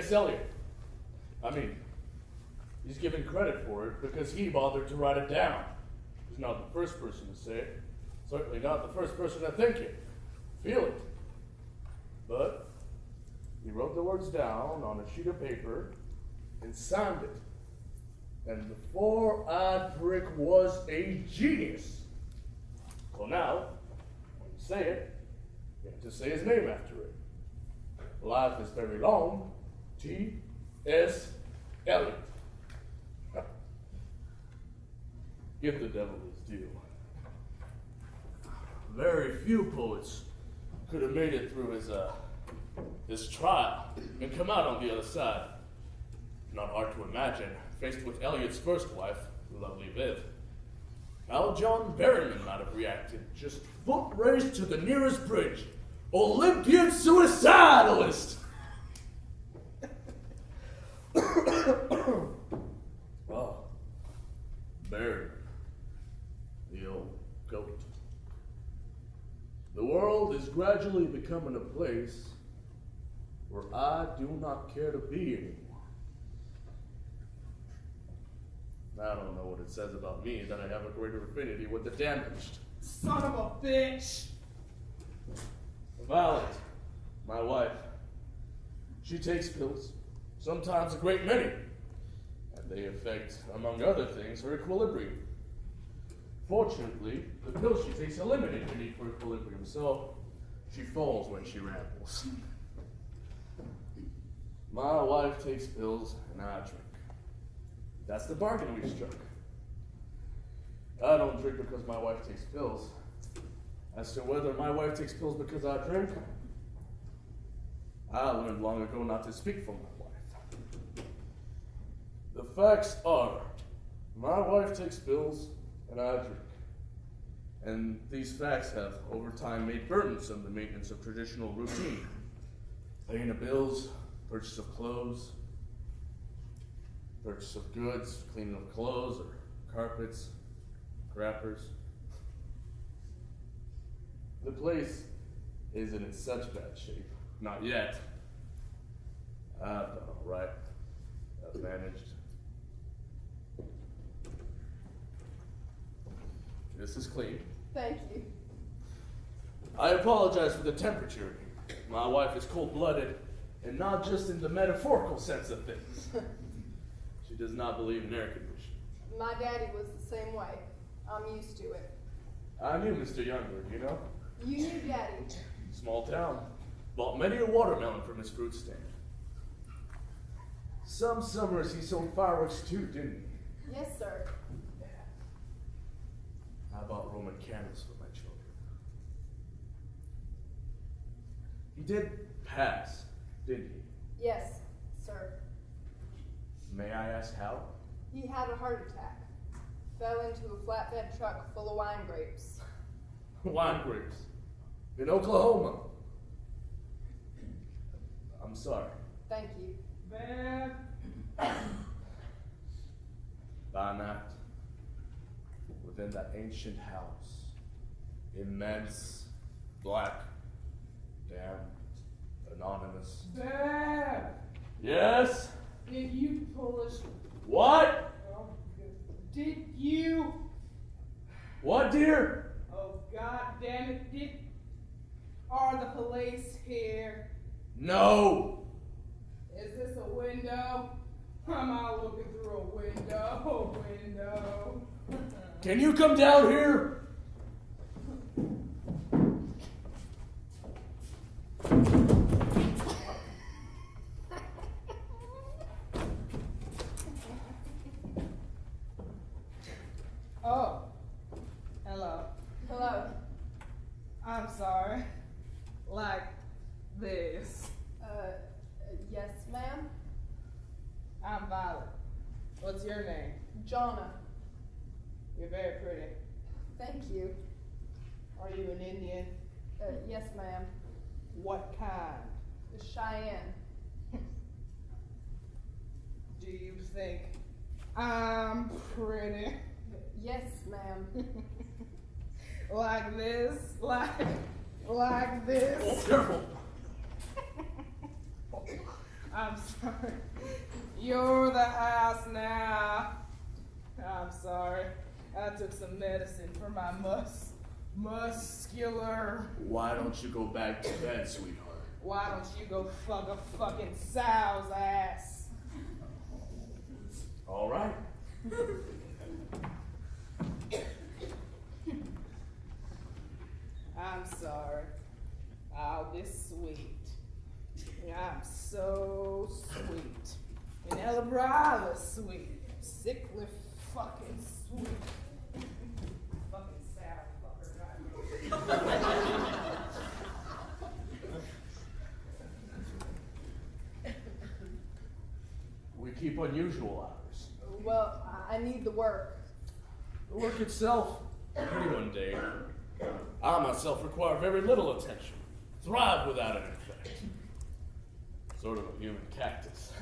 T.S. Eliot. I mean, he's given credit for it because he bothered to write it down. He's not the first person to say it. Certainly not the first person to think it, feel it. But he wrote the words down on a sheet of paper and signed it. And the four-eyed prick was a genius. So now, when you say it, you have to say his name after it. Life is very long. T.S. Eliot. Give the devil his due. Very few poets could have made it through his trial and come out on the other side. Not hard to imagine, faced with Eliot's first wife, the lovely Viv, how John Berryman might have reacted, just foot raised to the nearest bridge. Olympian suicidalist! Oh, Berryman, the old goat. The world is gradually becoming a place where I do not care to be anymore. I don't know what it says about me that I have a greater affinity with the damaged. Son of a bitch! Violet, my wife, she takes pills, sometimes a great many, and they affect, among other things, her equilibrium. Fortunately, the pills she takes eliminate the need for equilibrium, so she falls when she rambles. My wife takes pills, and I drink. That's the bargain we struck. I don't drink because my wife takes pills. As to whether my wife takes pills because I drink, I learned long ago not to speak for my wife. The facts are, my wife takes pills and I drink. And these facts have, over time, made burdensome the maintenance of traditional routine. Paying of bills, purchase of clothes, purchase of goods, cleaning of clothes or carpets, wrappers. The place isn't in such bad shape. Not yet. I've done all right. I've managed. This is clean. Thank you. I apologize for the temperature. My wife is cold-blooded, and not just in the metaphorical sense of things. She does not believe in air conditioning. My daddy was the same way. I'm used to it. I knew Mr. Younger, you know? You knew Daddy. Small town. Bought many a watermelon from his fruit stand. Some summers he sold fireworks too, didn't he? Yes, sir. I bought Roman candles for my children. He did pass, didn't he? Yes, sir. May I ask how? He had a heart attack. Fell into a flatbed truck full of wine grapes. Wine grapes. In Oklahoma. I'm sorry. Thank you. Bev. By night, within that ancient house, immense, black, damn, anonymous. Bev. Yes? Did you pull us? What? Did you? What, dear? Oh, God damn it. Are the police here? No. Is this a window? I'm out looking through a window. Can you come down here? Oh. Hello. Hello. I'm sorry. Like this. Yes, ma'am? I'm Violet. What's your name? Jonna. You're very pretty. Thank you. Are you an Indian? Yes, ma'am. What kind? Cheyenne. Do you think I'm pretty? Yes, ma'am. Like this? Like this? Oh, careful. I'm sorry. You're the house now. I'm sorry. I took some medicine for my muscular. Why don't you go back to bed, sweetheart? Why don't you go fuck a fucking sow's ass? All right. I'm sorry. I'll be sweet. I'm so sweet. And Labrie was sweet. Sickly fucking sweet. Fucking sour fucker, right? We keep unusual hours. Well, I need the work. The work itself, pretty mundane. I myself require very little attention. Thrive without an effect. Sort of a human cactus.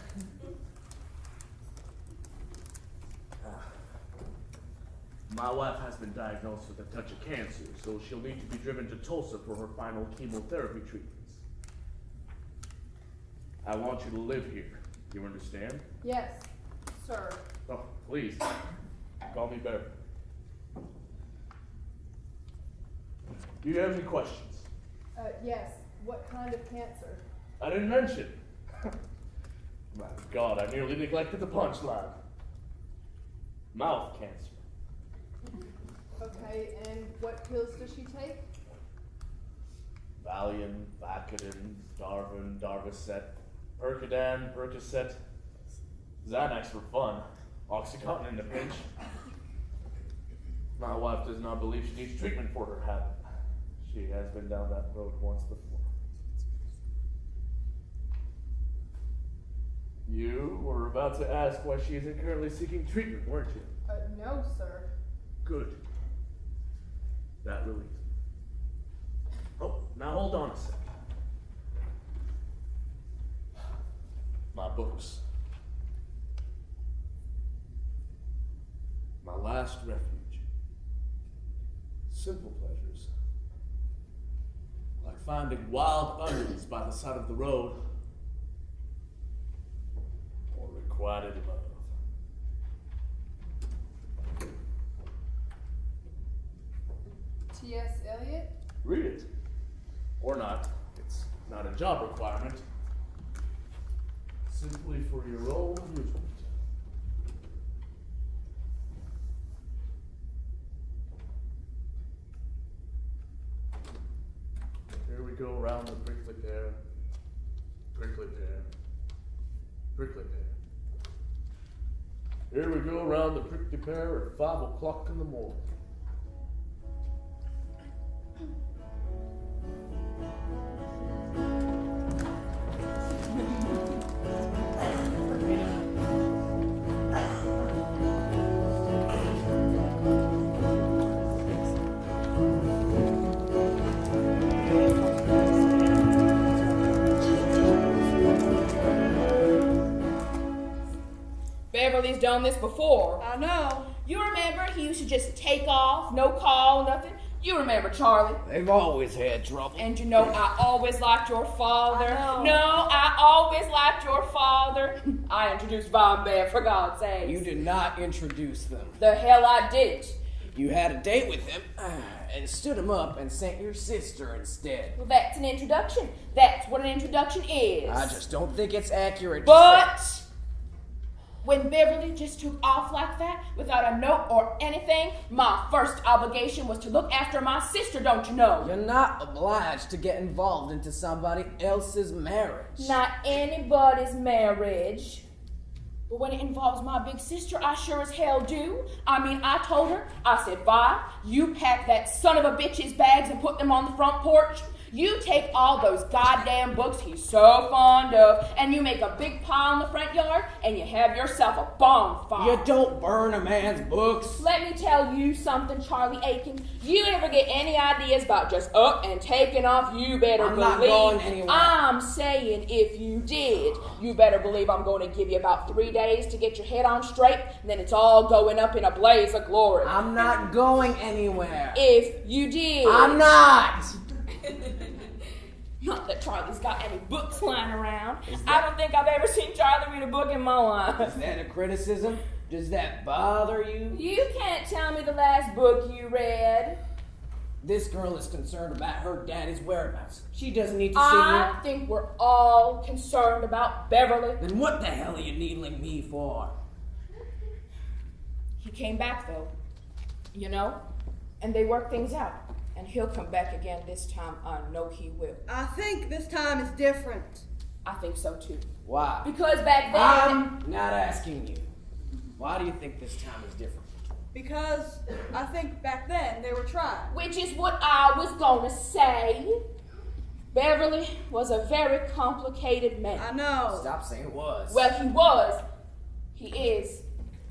My wife has been diagnosed with a touch of cancer, so she'll need to be driven to Tulsa for her final chemotherapy treatments. I want you to live here. You understand? Yes, sir. Oh, please. Call me Beverly. Do you have any questions? Yes. What kind of cancer? I didn't mention. My God, I nearly neglected the punchline. Mouth cancer. Okay, and what pills does she take? Valium, Vicodin, Darvin, Darvocet, Percodan, Percocet, Xanax for fun, Oxycontin in a pinch. My wife does not believe she needs treatment for her habit. She has been down that road once before. You were about to ask why she isn't currently seeking treatment, weren't you? No, sir. Good. That relieves me. Oh, now hold on a second. My books. My last refuge. Simple pleasures. Like finding wild onions by the side of the road. Or requited love. T.S. Eliot? Read it. Or not. It's not a job requirement. Simply for your own amusement. Here we go around the prickly pear. Prickly pear. Prickly pear. Here we go around the prickly pear at 5 o'clock in the morning. Beverly's done this before. I know. You remember he used to just take off, no call, nothing? You remember Charlie. They've always had trouble. And you know I always liked your father. I know. No, I always liked your father. I introduced Von Bear, for God's sake. You did not introduce them. The hell I did. You had a date with him and stood him up and sent your sister instead. Well, that's an introduction. That's what an introduction is. I just don't think it's accurate to But say. when Beverly just took off like that, without a note or anything, my first obligation was to look after my sister, don't you know? You're not obliged to get involved into somebody else's marriage. Not anybody's marriage. But when it involves my big sister, I sure as hell do. I mean, I told her, I said, Vi, you pack that son of a bitch's bags and put them on the front porch. You take all those goddamn books he's so fond of, and you make a big pile in the front yard, and you have yourself a bonfire. You don't burn a man's books. Let me tell you something, Charlie Aiken. You ever get any ideas about just up and taking off, you better I'm believe. not going anywhere. I'm saying if you did, you better believe I'm going to give you about 3 days to get your head on straight, and then it's all going up in a blaze of glory. I'm not going anywhere. If you did. I'm not. Not that Charlie's got any books lying around. I don't think I've ever seen Charlie read a book in my life. Is that a criticism? Does that bother you? You can't tell me the last book you read. This girl is concerned about her daddy's whereabouts. She doesn't need to see I you. think we're all concerned about Beverly. Then what the hell are you needling me for? He came back, though, you know, and they worked things out. And he'll come back again this time. I know he will. I think this time is different. I think so, too. Why? Because back then... I'm not asking you. Why do you think this time is different? Because I think back then they were trying. Which is what I was going to say. Beverly was a very complicated man. I know. Stop saying was. Well, he was. He is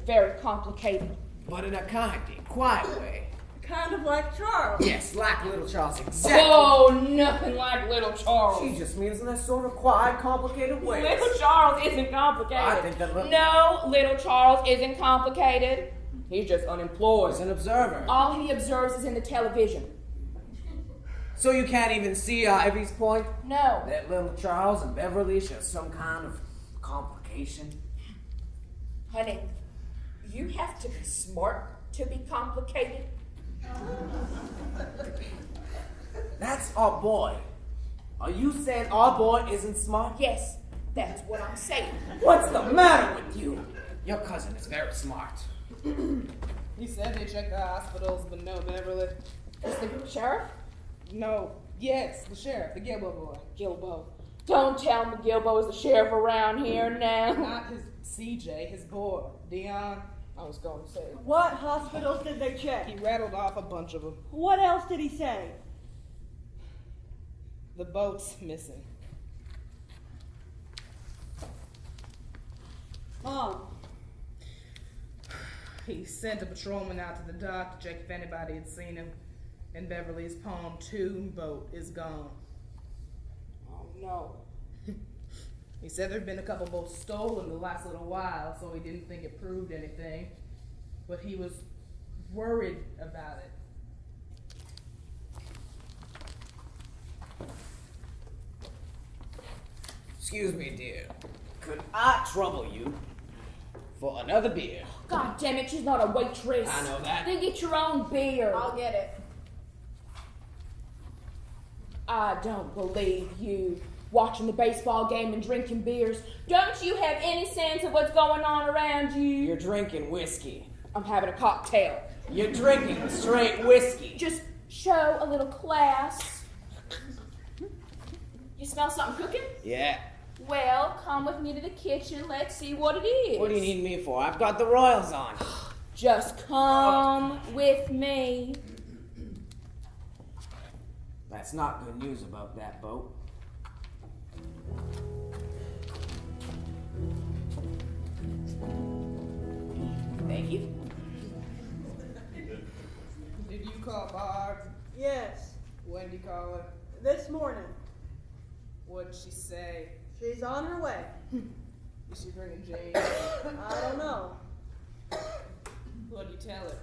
very complicated. But in a kind, quiet way. Kind of like Charles. Yes, like little Charles, exactly. Oh, nothing like little Charles. She just means in that sort of quiet, complicated way. Little Charles isn't complicated. I think that little... No, little Charles isn't complicated. He's just unemployed. He's an observer. All he observes is in the television. So you can't even see Ivy's point? No. That little Charles and Beverly show some kind of complication? Honey, you have to be smart to be complicated. That's our boy. Are you saying our boy isn't smart? Yes, that's what I'm saying. What's the matter with you? Your cousin is very smart. He said they checked the hospitals, but no Beverly. Is the sheriff? No. Yes, the sheriff, the Gilbo boy. Gilbo. Don't tell me Gilbo is the sheriff around here now. Not his CJ, his boy, Dion. I was going to say. What hospitals did they check? He rattled off a bunch of them. What else did he say? The boat's missing. Mom. He sent a patrolman out to the dock to check if anybody had seen him. And Beverly's pontoon boat is gone. Oh, no. He said there'd been a couple boats stolen the last little while, so he didn't think it proved anything. But he was worried about it. Excuse me, dear. Could I trouble you for another beer? God damn it, she's not a waitress. I know that. Then get your own beer. I'll get it. I don't believe you. Watching the baseball game and drinking beers. Don't you have any sense of what's going on around you? You're drinking whiskey. I'm having a cocktail. You're drinking straight whiskey. Just show a little class. You smell something cooking? Yeah. Well, come with me to the kitchen. Let's see what it is. What do you need me for? I've got the royals on. Just come with me. That's not good news about that boat. Thank you. Did you call Barb? Yes. When did you call her? This morning. What'd she say? She's on her way. Is she bringing Jane? I don't know. What'd you tell her?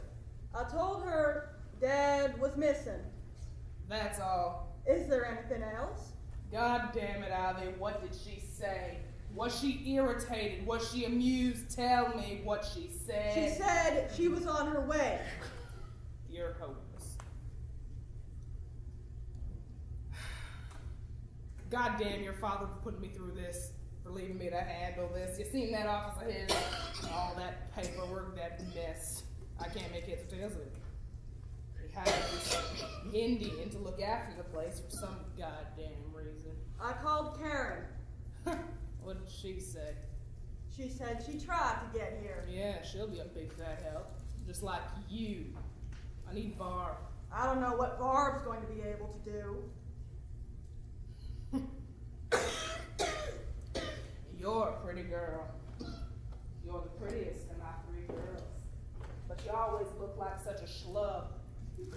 I told her Dad was missing. That's all. Is there anything else? God damn it, Ivy, what did she say? Was she irritated? Was she amused? Tell me what she said. She said she was on her way. You're hopeless. God damn your father for putting me through this, for leaving me to handle this. You seen that office of his? All that paperwork, that mess. I can't make heads or tails of it. He hired this Indian to look after the place for some goddamn reason. I called Karen. What did she say? She said she tried to get here. Yeah, she'll be a big fat help. Just like you. I need Barb. I don't know what Barb's going to be able to do. You're a pretty girl. You're the prettiest of my three girls. But you always look like such a schlub.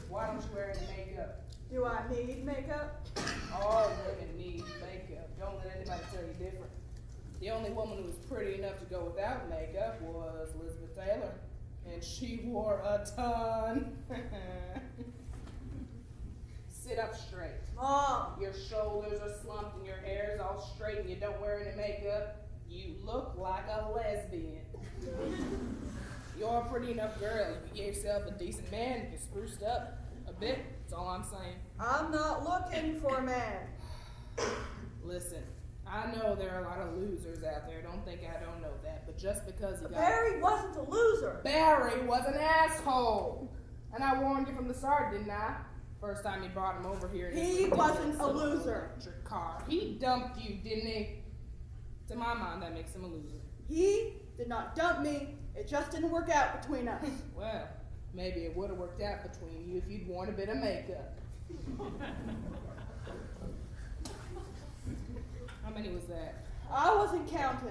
Why don't you wear any makeup? Do I need makeup? All women need makeup. Don't let anybody tell you different. The only woman who was pretty enough to go without makeup was Elizabeth Taylor. And she wore a ton. Sit up straight. Mom. Your shoulders are slumped and your hair's all straight and you don't wear any makeup. You look like a lesbian. You're a pretty enough girl. If you gave yourself a decent man, if you spruced up a bit, that's all I'm saying. I'm not looking for a man. Listen, I know there are a lot of losers out there. Don't think I don't know that. But just because he got... Barry wasn't a loser. Barry was an asshole. And I warned you from the start, didn't I? First time you brought him over here. He wasn't a loser. Electric car. He dumped you, didn't he? To my mind, that makes him a loser. He did not dump me. It just didn't work out between us. Well, maybe it would have worked out between you if you'd worn a bit of makeup. How many was that? I wasn't counting.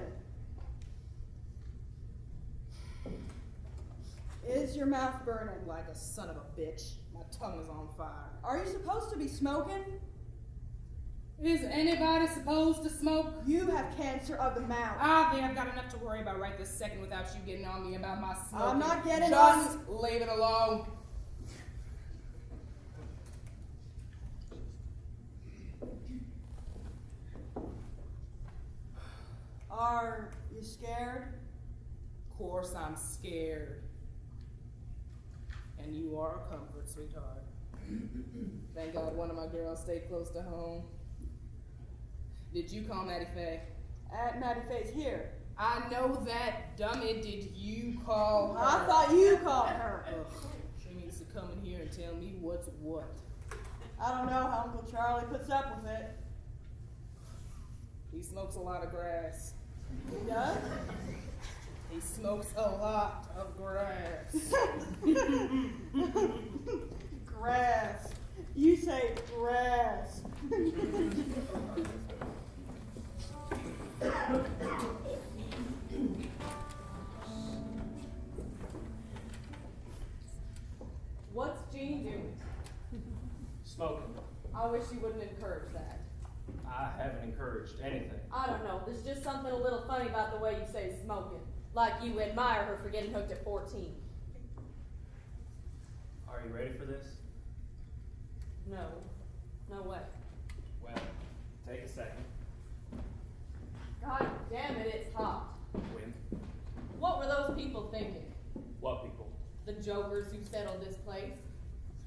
Is your mouth burning? Like a son of a bitch. My tongue is on fire. Are you supposed to be smoking? Is anybody supposed to smoke? You have cancer of the mouth. Avi, I've got enough to worry about right this second without you getting on me about my smoking. I'm not getting Just leave it alone. Are you scared? Of course I'm scared. And you are a comfort, sweetheart. Thank God one of my girls stayed close to home. Did you call Mattie Faye? At Mattie Faye's here. I know that, dummy. Did you call her? I thought you called her. Ugh, she needs to come in here and tell me what's what. I don't know how Uncle Charlie puts up with it. He smokes a lot of grass. He does? He smokes a lot of grass. Grass. You say grass. What's Jean doing? Smoking. I wish you wouldn't encourage that. I haven't encouraged anything. I don't know. There's just something a little funny about the way you say smoking. Like you admire her for getting hooked at 14. Are you ready for this? No. No way. Well, take a second. God damn it, it's hot. When? What were those people thinking? What people? The jokers who settled this place?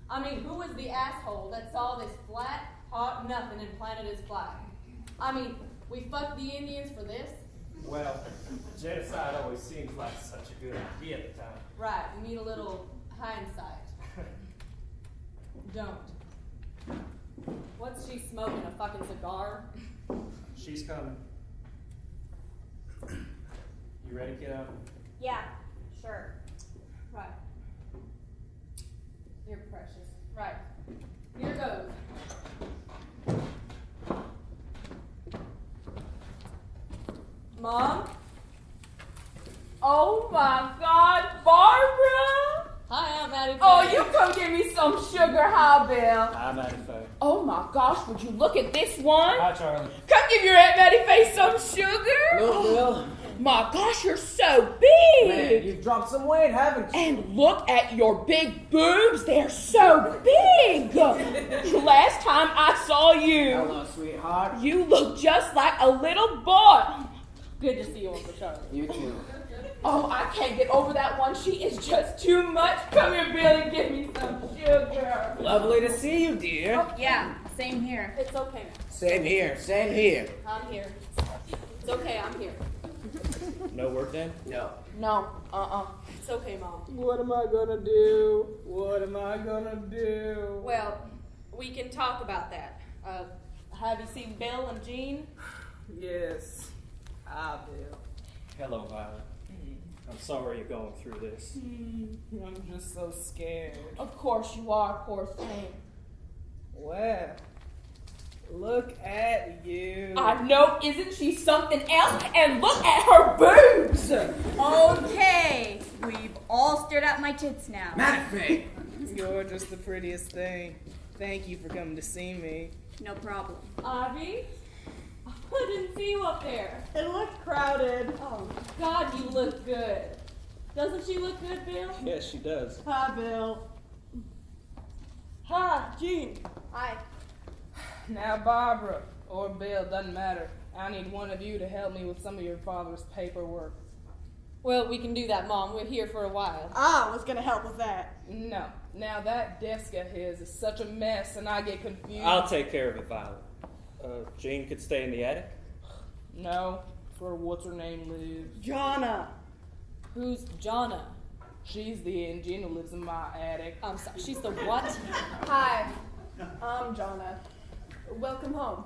I mean, who was the asshole that saw this flat, hot nothing and planted his flag? I mean, we fucked the Indians for this? Well, genocide always seems like such a good idea at the time. Right, you need a little hindsight. Don't. What's she smoking, a fucking cigar? She's coming. You ready, kiddo? Yeah, sure. Right. You're precious. Right. Here goes. Mom? Oh my God, Barbara! Hi, Aunt Mattie. Oh, you come give me some sugar, hi, Bill. Hi, Mattie Faye. Oh my gosh, would you look at this one? Hi, Charlie. Come give your Aunt Mattie Faye some sugar. Look, Bill. My gosh, you're so big. Man, you've dropped some weight, haven't you? And look at your big boobs. They're so big. Last time I saw you, Hello, sweetheart. you look just like a little boy. Good to see you, Uncle Charlie. You too. Oh, I can't get over that one. She is just too much. Come here, Bill, and give me some sugar. Lovely to see you, dear. Oh, yeah, same here. It's okay. Same here, same here. I'm here. It's okay, I'm here. No word then? No. No, It's okay, Mom. What am I gonna do? What am I gonna do? Well, we can talk about that. Have you seen Bill and Jean? Yes, I will. Hello, Violet. I'm sorry you're going through this. I'm just so scared. Of course you are, poor thing. Well, look at you. I know, isn't she something else? And look at her boobs. Okay, we've all stared at my tits now. Mattie. You're just the prettiest thing. Thank you for coming to see me. No problem. Avi? I didn't see you up there. It looked crowded. Oh, God, you look good. Doesn't she look good, Bill? Yes, she does. Hi, Bill. Hi, Jean. Hi. Now, Barbara or Bill, doesn't matter. I need one of you to help me with some of your father's paperwork. Well, we can do that, Mom. We're here for a while. I was gonna help with that. No. Now, that desk of his is such a mess, and I get confused. I'll take care of it, Violet. Jane could stay in the attic? No. It's where what's-her-name lives. Jonna. Who's Jonna? She's the Indian who lives in my attic. I'm sorry, she's the what? Hi, I'm Jonna. Welcome home.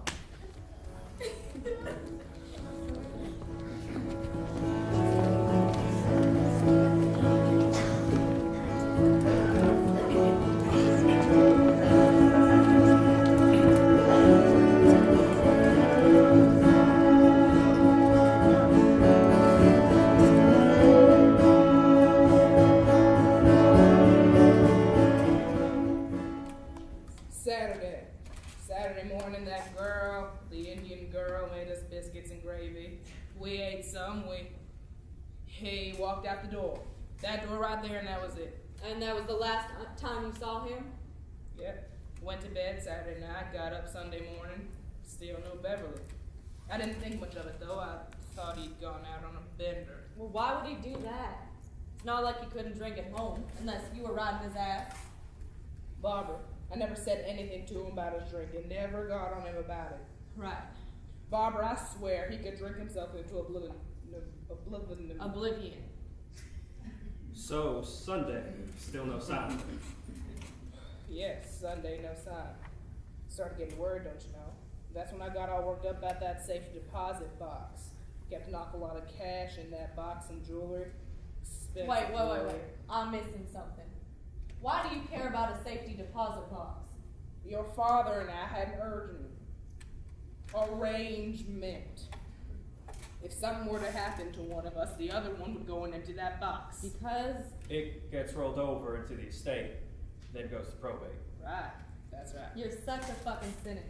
Saturday morning, that girl, the Indian girl, made us biscuits and gravy. We ate some. He walked out the door. That door right there, and that was it. And that was the last time you saw him? Yep. Went to bed Saturday night, got up Sunday morning, still no Beverly. I didn't think much of it, though. I thought he'd gone out on a bender. Well, why would he do that? It's not like he couldn't drink at home, unless you were riding his ass. Barbara, I never said anything to him about his drinking. Never got on him about it. Right. Barbara, I swear he could drink himself into oblivion. Oblivion. So, Sunday, still no sign. Yes, Sunday, no sign. Started getting worried, don't you know? That's when I got all worked up about that safety deposit box. Kept an awful lot of cash in that box and jewelry. Wait. I'm missing something. Why do you care about a safety deposit box? Your father and I had an arrangement. If something were to happen to one of us, the other one would go and empty that box. Because? It gets rolled over into the estate, then goes to probate. Right, that's right. You're such a fucking cynic.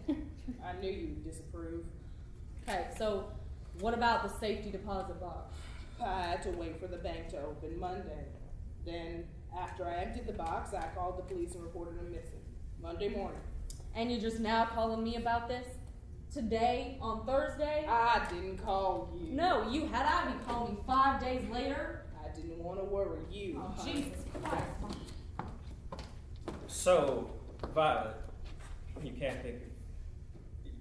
I knew you'd disapprove. Okay, so what about the safety deposit box? I had to wait for the bank to open Monday. Then, after I emptied the box, I called the police and reported him missing. Monday morning. And you're just now calling me about this? Today, on Thursday? I didn't call you. No, you had. I be calling me 5 days later. I didn't want to worry you. Oh, Jesus Christ. So, Violet, you can't think of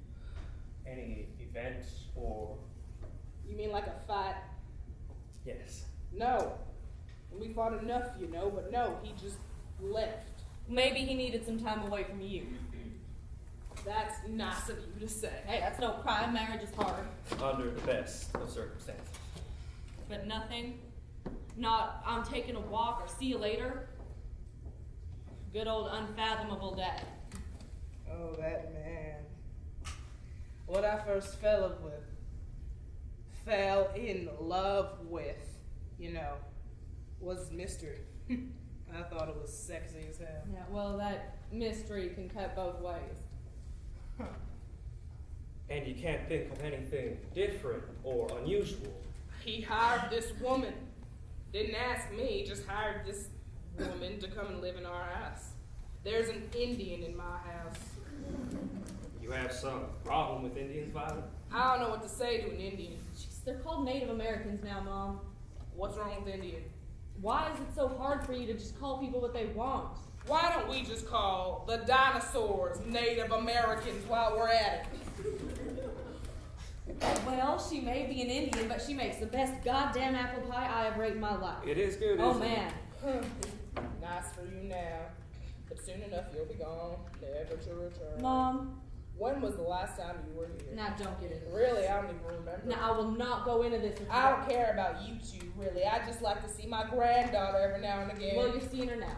any event or... You mean like a fight? Yes. No. We fought enough, you know, but no, he just left. Maybe he needed some time away from you. That's nice of you to say. Hey, that's no crime. Marriage is hard. Under the best of circumstances. But nothing? Not, I'm taking a walk or see you later? Good old unfathomable dad. Oh, that man. What I first fell in love with, you know, was mystery. I thought it was sexy as hell. Yeah, well, that mystery can cut both ways. And you can't think of anything different or unusual. He hired this woman. Didn't ask me, just hired this woman to come and live in our house. There's an Indian in my house. You have some problem with Indians, Violet? I don't know what to say to an Indian. Jeez, they're called Native Americans now, Mom. What's wrong with Indian? Why is it so hard for you to just call people what they want? Why don't we just call the dinosaurs Native Americans while we're at it? Well, she may be an Indian, but she makes the best goddamn apple pie I ever ate in my life. It is good, Oh, isn't it? man. Nice for you now, but soon enough you'll be gone, never to return. Mom. When was the last time you were here? Now, don't get into this. Really, I don't even remember. Now, I will not go into this with you. I don't care about you two, really. I just like to see my granddaughter every now and again. Well, you're seeing her now.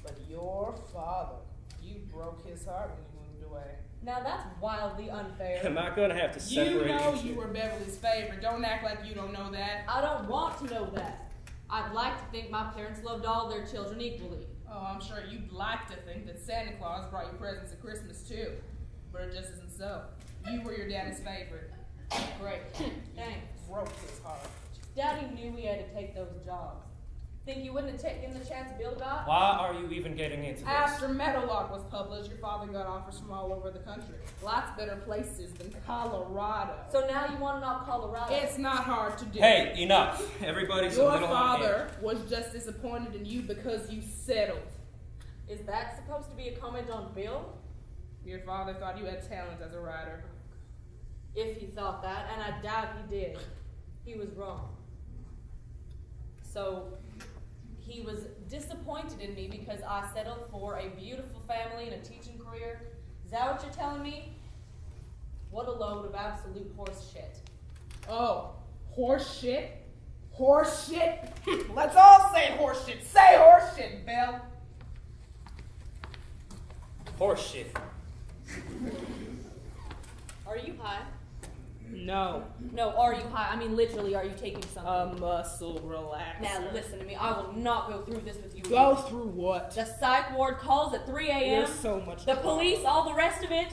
But your father, you broke his heart when you moved away. Now, that's wildly unfair. Am I going to have to separate You know you? you were Beverly's favorite. Don't act like you don't know that. I don't want to know that. I'd like to think my parents loved all their children equally. Oh, I'm sure you'd like to think that Santa Claus brought you presents at Christmas too. But it just isn't so. You were your daddy's favorite. Great. Thanks. Broke his heart. Daddy knew we had to take those jobs. Think you wouldn't have taken the chance Bill got? Why are you even getting into this? After Meadowlark was published, your father got offers from all over the country. Lots better places than Colorado. So now you want to knock Colorado? It's not hard to do. Hey, enough. Everybody's a Your little on father was just disappointed in you because you settled. Is that supposed to be a comment on Bill? Your father thought you had talent as a writer. If he thought that, and I doubt he did, he was wrong. So, he was disappointed in me because I settled for a beautiful family and a teaching career. Is that what you're telling me? What a load of absolute horse shit. Oh, horse shit? Horse shit? Let's all say horse shit. Say horse shit, Bill. Horse shit. Are you high? No. No, are you high? I mean, literally, are you taking something? A muscle relaxer. Now listen to me. I will not go through this with you. Go through what? The psych ward calls at 3 a.m. There's so much. The police, all the rest of it.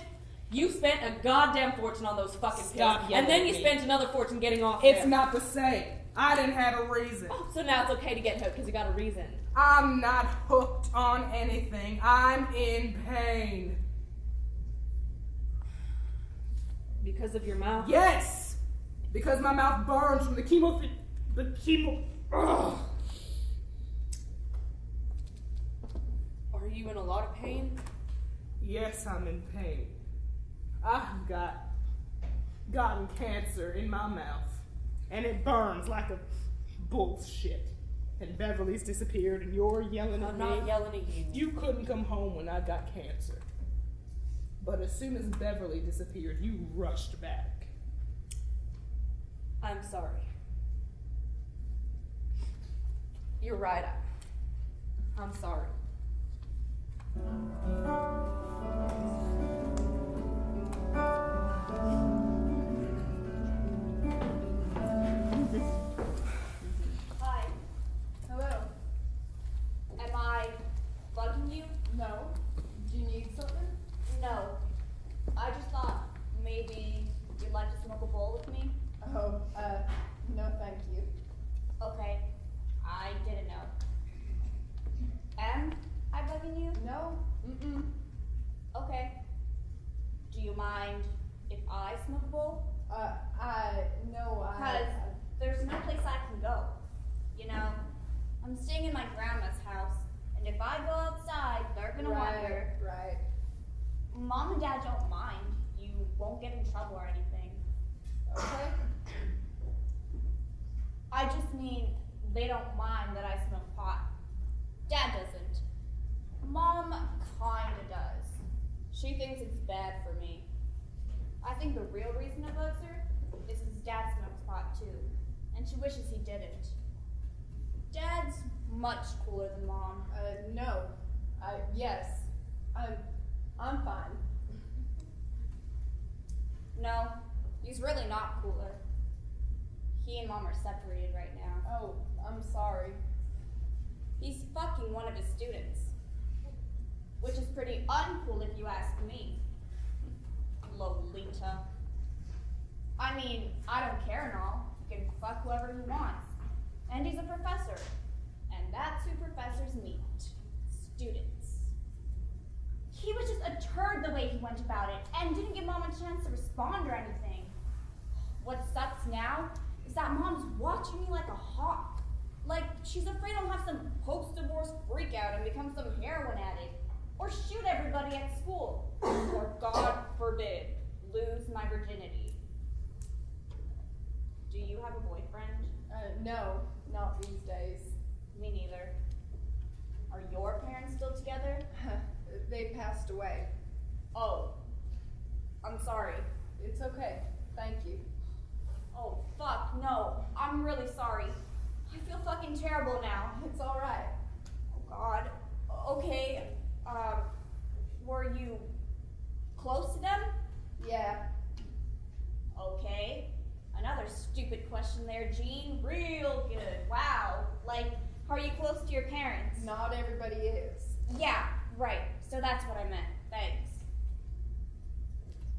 You spent a goddamn fortune on those fucking Stop pills, yelling and then at you me. spent another fortune getting off. It's them. not the same. I didn't have a reason. Oh, so now it's okay to get hooked because you got a reason. I'm not hooked on anything. I'm in pain. Because of your mouth? Yes! Because my mouth burns from the chemo. Ugh. Are you in a lot of pain? Yes, I'm in pain. I've gotten cancer in my mouth, and it burns like a bullshit. And Beverly's disappeared, and you're yelling at I'm me. not yelling at you. You couldn't come home when I got cancer. But as soon as Beverly disappeared, you rushed back. I'm sorry. You're right. I'm sorry. Hi. Hello. Am I bugging you? No. Do you need something? No. I just thought maybe you'd like to smoke a bowl with me. Oh, no thank you. Okay. I didn't know. Am I bugging you? No? Mm-mm. Okay. Do you mind if I smoke a bowl? No, Because there's no place I can go. You know, I'm staying in my grandma's house, and if I go outside, they're gonna wonder. Right. Mom and Dad don't mind. You won't get in trouble or anything. Okay. I just mean they don't mind that I smoke pot. Dad doesn't. Mom kinda does. She thinks it's bad for me. I think the real reason it bugs her is because Dad smokes pot too, and she wishes he didn't. Dad's much cooler than Mom. No. Yes. I'm fine. No, he's really not cooler. He and Mom are separated right now. Oh, I'm sorry. He's fucking one of his students. Which is pretty uncool if you ask me. Lolita. I mean, I don't care and all. He can fuck whoever he wants. And he's a professor. And that's who professors meet. Students. He was just a turd the way he went about it, and didn't give Mom a chance to respond or anything. What sucks now is that Mom's watching me like a hawk. Like she's afraid I'll have some post-divorce freak out and become some heroin addict. Or shoot everybody at school. Or, God forbid, lose my virginity. Do you have a boyfriend? No, not these days. Me neither. Are your parents still together? They passed away. Oh. I'm sorry. It's okay. Thank you. Oh, fuck, no. I'm really sorry. I feel fucking terrible now. It's alright. Oh, God. Okay, were you close to them? Yeah. Okay. Another stupid question there, Jean. Real good. Wow. Like, are you close to your parents? Not everybody is. Yeah, right. So that's what I meant. Thanks.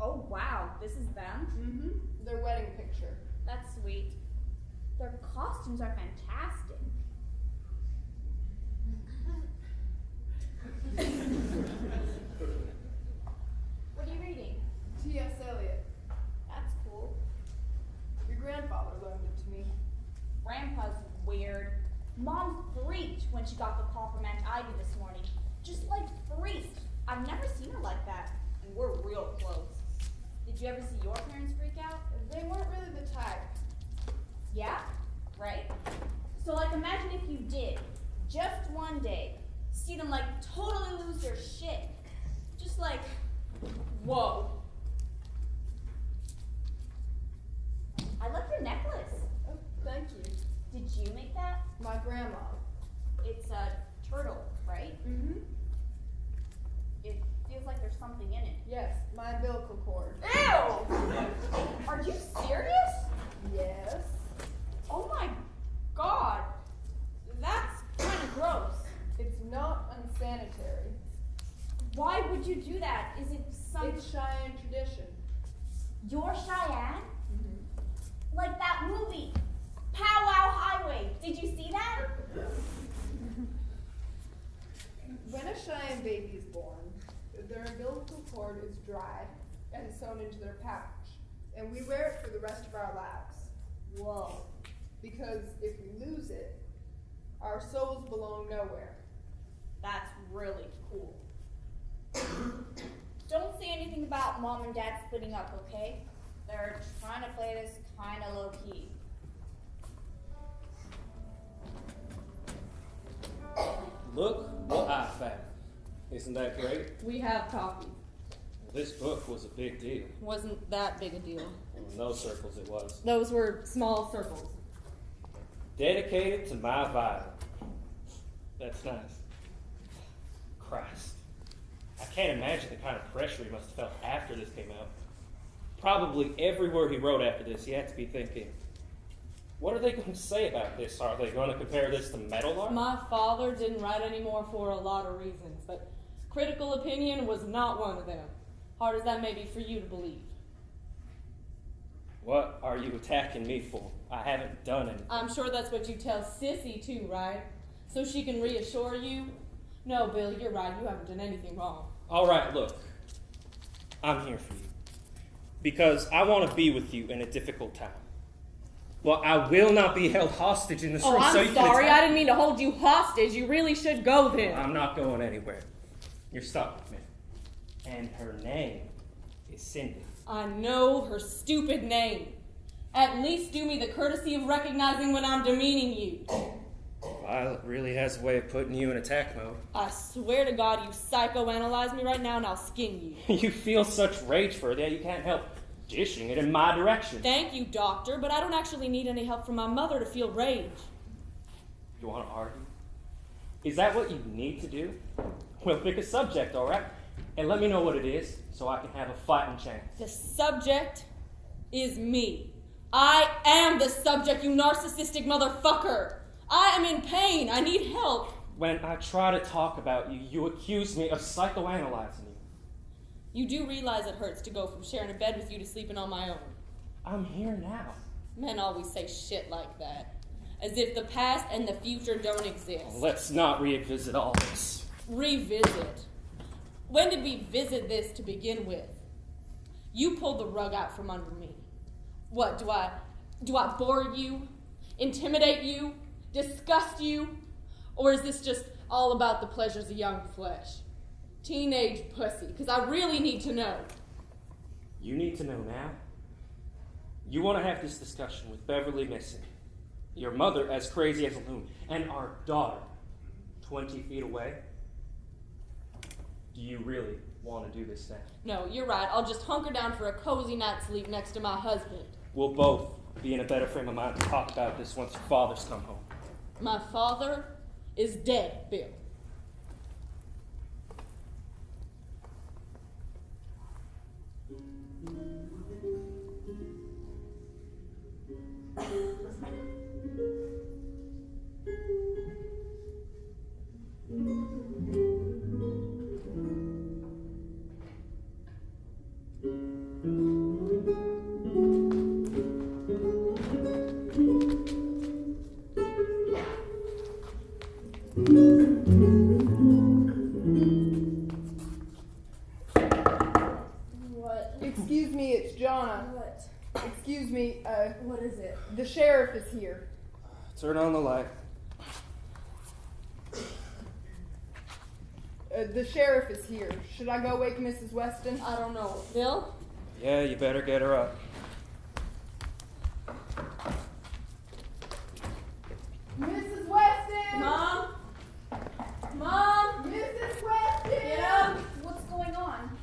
Oh, wow. This is them? Mm-hmm. Their wedding picture. That's sweet. Their costumes are fantastic. loaned it to me. Grandpa's weird. Mom freaked when she got the call from Aunt Ivy this morning. Just like freaked. I've never seen her like that, and we're real close. Did you ever see your parents freak out? They weren't really the type. Yeah, right? So like imagine if you did, just one day, see them like totally lose their shit. Just like, whoa. I like your necklace. Oh, thank you. Did you make that? My grandma. It's a turtle, right? Mm-hmm. It feels like there's something in it. Yes, my umbilical cord. Ew! Are you serious? Yes. Oh my god. That's kind of gross. It's not unsanitary. Why would you do that? Is it some... It's Cheyenne tradition. You're Cheyenne? Mm-hmm. Like that movie, Pow Wow Highway. Did you see that? When a Cheyenne baby is born, their umbilical cord is dried and sewn into their pouch, and we wear it for the rest of our lives. Whoa. Because if we lose it, our souls belong nowhere. That's really cool. Don't say anything about Mom and Dad splitting up, okay? They're trying to play this kind of low-key. Look what I found. Isn't that great? We have copies. This book was a big deal. Wasn't that big a deal. In those circles it was. Those were small circles. Dedicated to my Bible. That's nice. Christ. I can't imagine the kind of pressure he must have felt after this came out. Probably every word he wrote after this, he had to be thinking, what are they going to say about this? Are they going to compare this to metal art? My father didn't write anymore for a lot of reasons, but critical opinion was not one of them. Hard as that may be for you to believe. What are you attacking me for? I haven't done anything. I'm sure that's what you tell Sissy too, right? So she can reassure you? No, Bill, you're right. You haven't done anything wrong. All right, look. I'm here for you. Because I want to be with you in a difficult time. Well, I will not be held hostage in this room. Oh, so I'm you sorry. can I didn't mean to hold you hostage. You really should go then. I'm not going anywhere. You're stuck with me. And her name is Cindy. I know her stupid name. At least do me the courtesy of recognizing when I'm demeaning you. Violet really has a way of putting you in attack mode. I swear to God, you psychoanalyze me right now and I'll skin you. You feel such rage for it that you can't help dishing it in my direction. Thank you, doctor, but I don't actually need any help from my mother to feel rage. You want to argue? Is that what you need to do? Well, pick a subject, all right? And let me know what it is so I can have a fighting chance. The subject is me. I am the subject, you narcissistic motherfucker. I am in pain. I need help. When I try to talk about you, you accuse me of psychoanalyzing you. You do realize it hurts to go from sharing a bed with you to sleeping on my own. I'm here now. Men always say shit like that. As if the past and the future don't exist. Let's not revisit all this. Revisit? When did we visit this to begin with? You pulled the rug out from under me. What, do I bore you? Intimidate you? Disgust you? Or is this just all about the pleasures of young flesh? Teenage pussy, because I really need to know. You need to know now. You want to have this discussion with Beverly missing, your mother as crazy as a loon, and our daughter 20 feet away. Do you really want to do this now? No, you're right. I'll just hunker down for a cozy night's sleep next to my husband. We'll both be in a better frame of mind to talk about this once your fathers come home. My father is dead, Bill. Excuse me, it's Jonna. What? Excuse me, What is it? the sheriff is here. Turn on the light. The sheriff is here. Should I go wake Mrs. Weston? I don't know. Bill? Yeah, you better get her up. Mrs. Weston! Mom? Mom? Mrs. Weston! Get up! What's going on?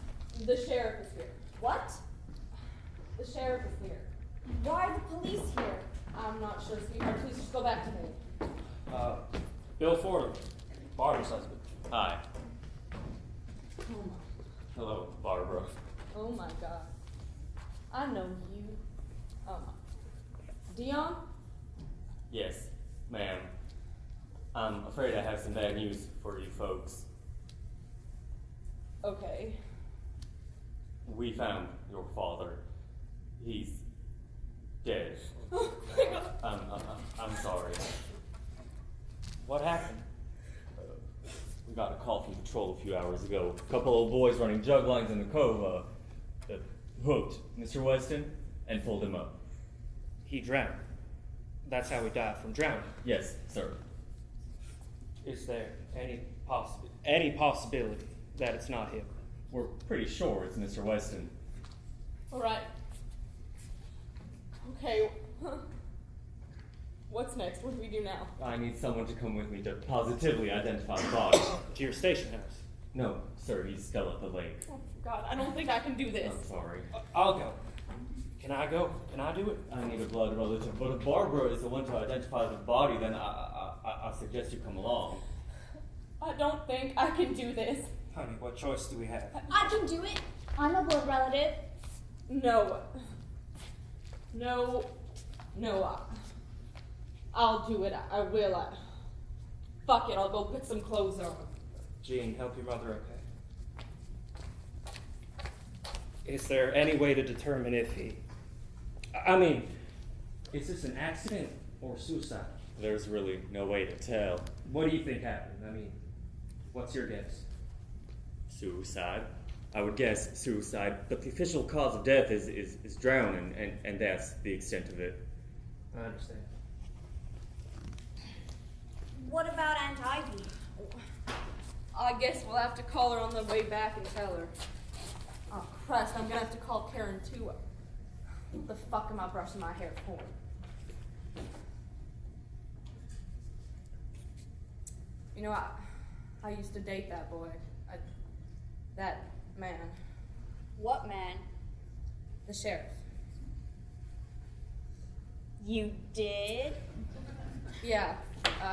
The sheriff is here. What? The sheriff is here. Why are the police here? I'm not sure, sweetheart. Please just go back to me. Bill Fordham, Barbara's husband. Hi. Oh my. Hello, Barbara. Oh my god. I know you. Oh my. Dion? Yes, ma'am. I'm afraid I have some bad news for you folks. Okay. We found your father. He's dead. Oh my god. I'm sorry. What happened? We got a call from patrol a few hours ago. A couple of boys running jug lines in the cove, hooked Mr. Weston and pulled him up. He drowned. That's how he died, from drowning. Yes, sir. Is there any possibility that it's not him? We're pretty sure it's Mr. Weston. Alright. Okay. What's next? What do we do now? I need someone to come with me to positively identify the body. To your station house. No, sir, he's still at the lake. Oh god, I don't think I can do this. I'm sorry. I'll go. Can I go? Can I do it? I need a blood relative, but if Barbara is the one to identify the body, then I suggest you come along. I don't think I can do this. Honey, what choice do we have? I can do it. I'm a blood relative. No. I'll do it. I will. Fuck it, I'll go put some clothes on. Jean, help your mother, okay? Is there any way to determine if he... I mean, is this an accident or suicide? There's really no way to tell. What do you think happened? I mean, what's your guess? Suicide? I would guess suicide, but the official cause of death is drowning, and that's the extent of it. I understand. What about Aunt Ivy? I guess we'll have to call her on the way back and tell her. Oh, Christ, I'm gonna have to call Karen too. What the fuck am I brushing my hair for? You know, I used to date that boy. That man. What man? The sheriff. You did? Yeah,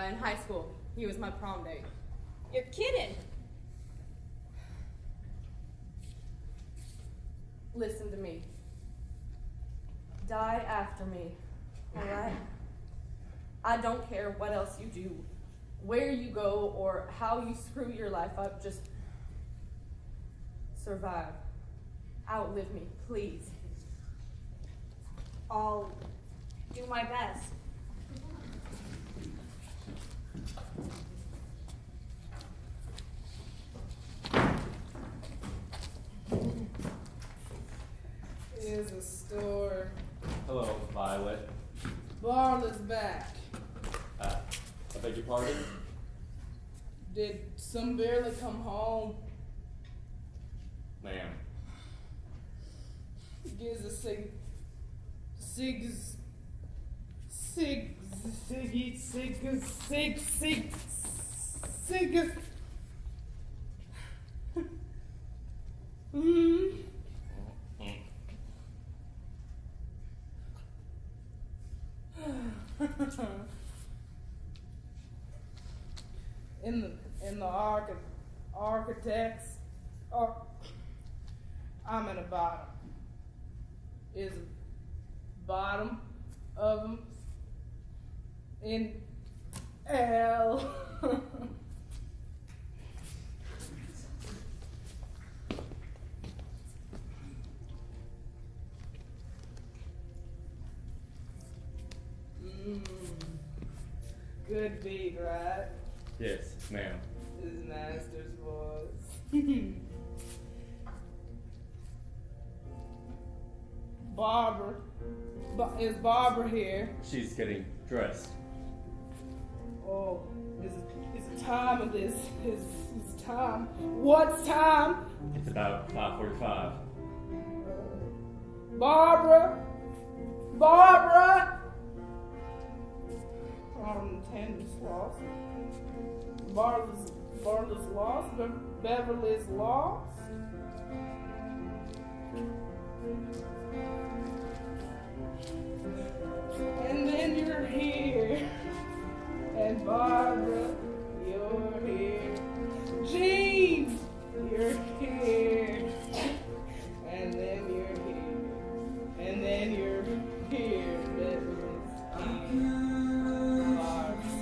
in high school. He was my prom date. You're kidding. Listen to me. Die after me, alright? I don't care what else you do, where you go, or how you screw your life up, just survive. Outlive me, please. I'll do my best. Here's a store. Hello, Violet. Barla's back. I beg your pardon? Did some barely come home? Ma'am. Gives a sig. In the architects, I'm in the bottom. Is the bottom of them in L. Good beat, right? Yes, ma'am. His master's voice. Barbara Is Barbara here? She's getting dressed. Oh, is it time of this? Is time? What's time? It's about 5:45. Barbara! Barbara! Tandem's lost. Bartlett's lost. Beverly's lost. And then you're here. And Barbara, you're here. Jean, you're here. And then you're here. And then you're here. Beverly's here. Barbara's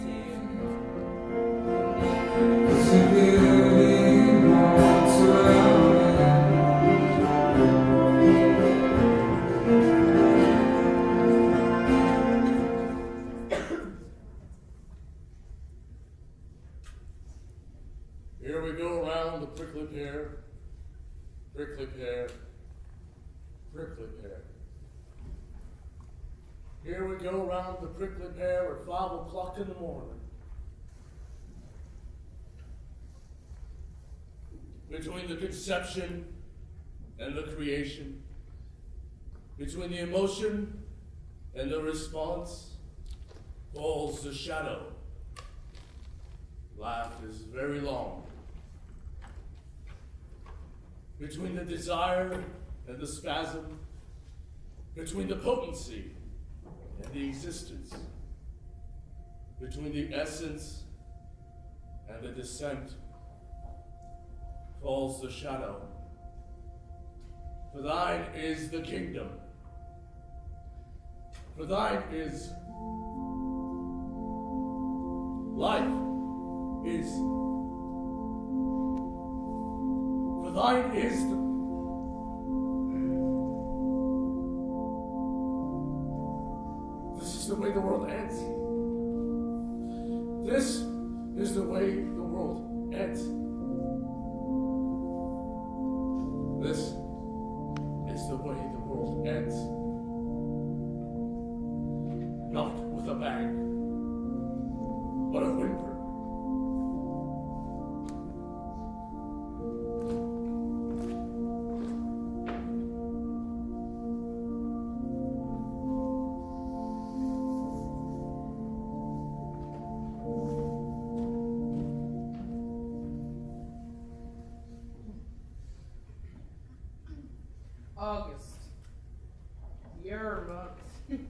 Here we go around the prickly pear, prickly pear, prickly pear. Here we go around the prickly pear at 5 o'clock in the morning. Between the conception and the creation, between the emotion and the response, falls the shadow. Life is very long. Between the desire and the spasm, between the potency and the existence, between the essence and the descent, falls the shadow. For thine is the kingdom. For thine is life is. For thine is This is the way the world ends. This is the way the world ends. This is the way the world ends. Not with a bang, but a whimper. August. Your month.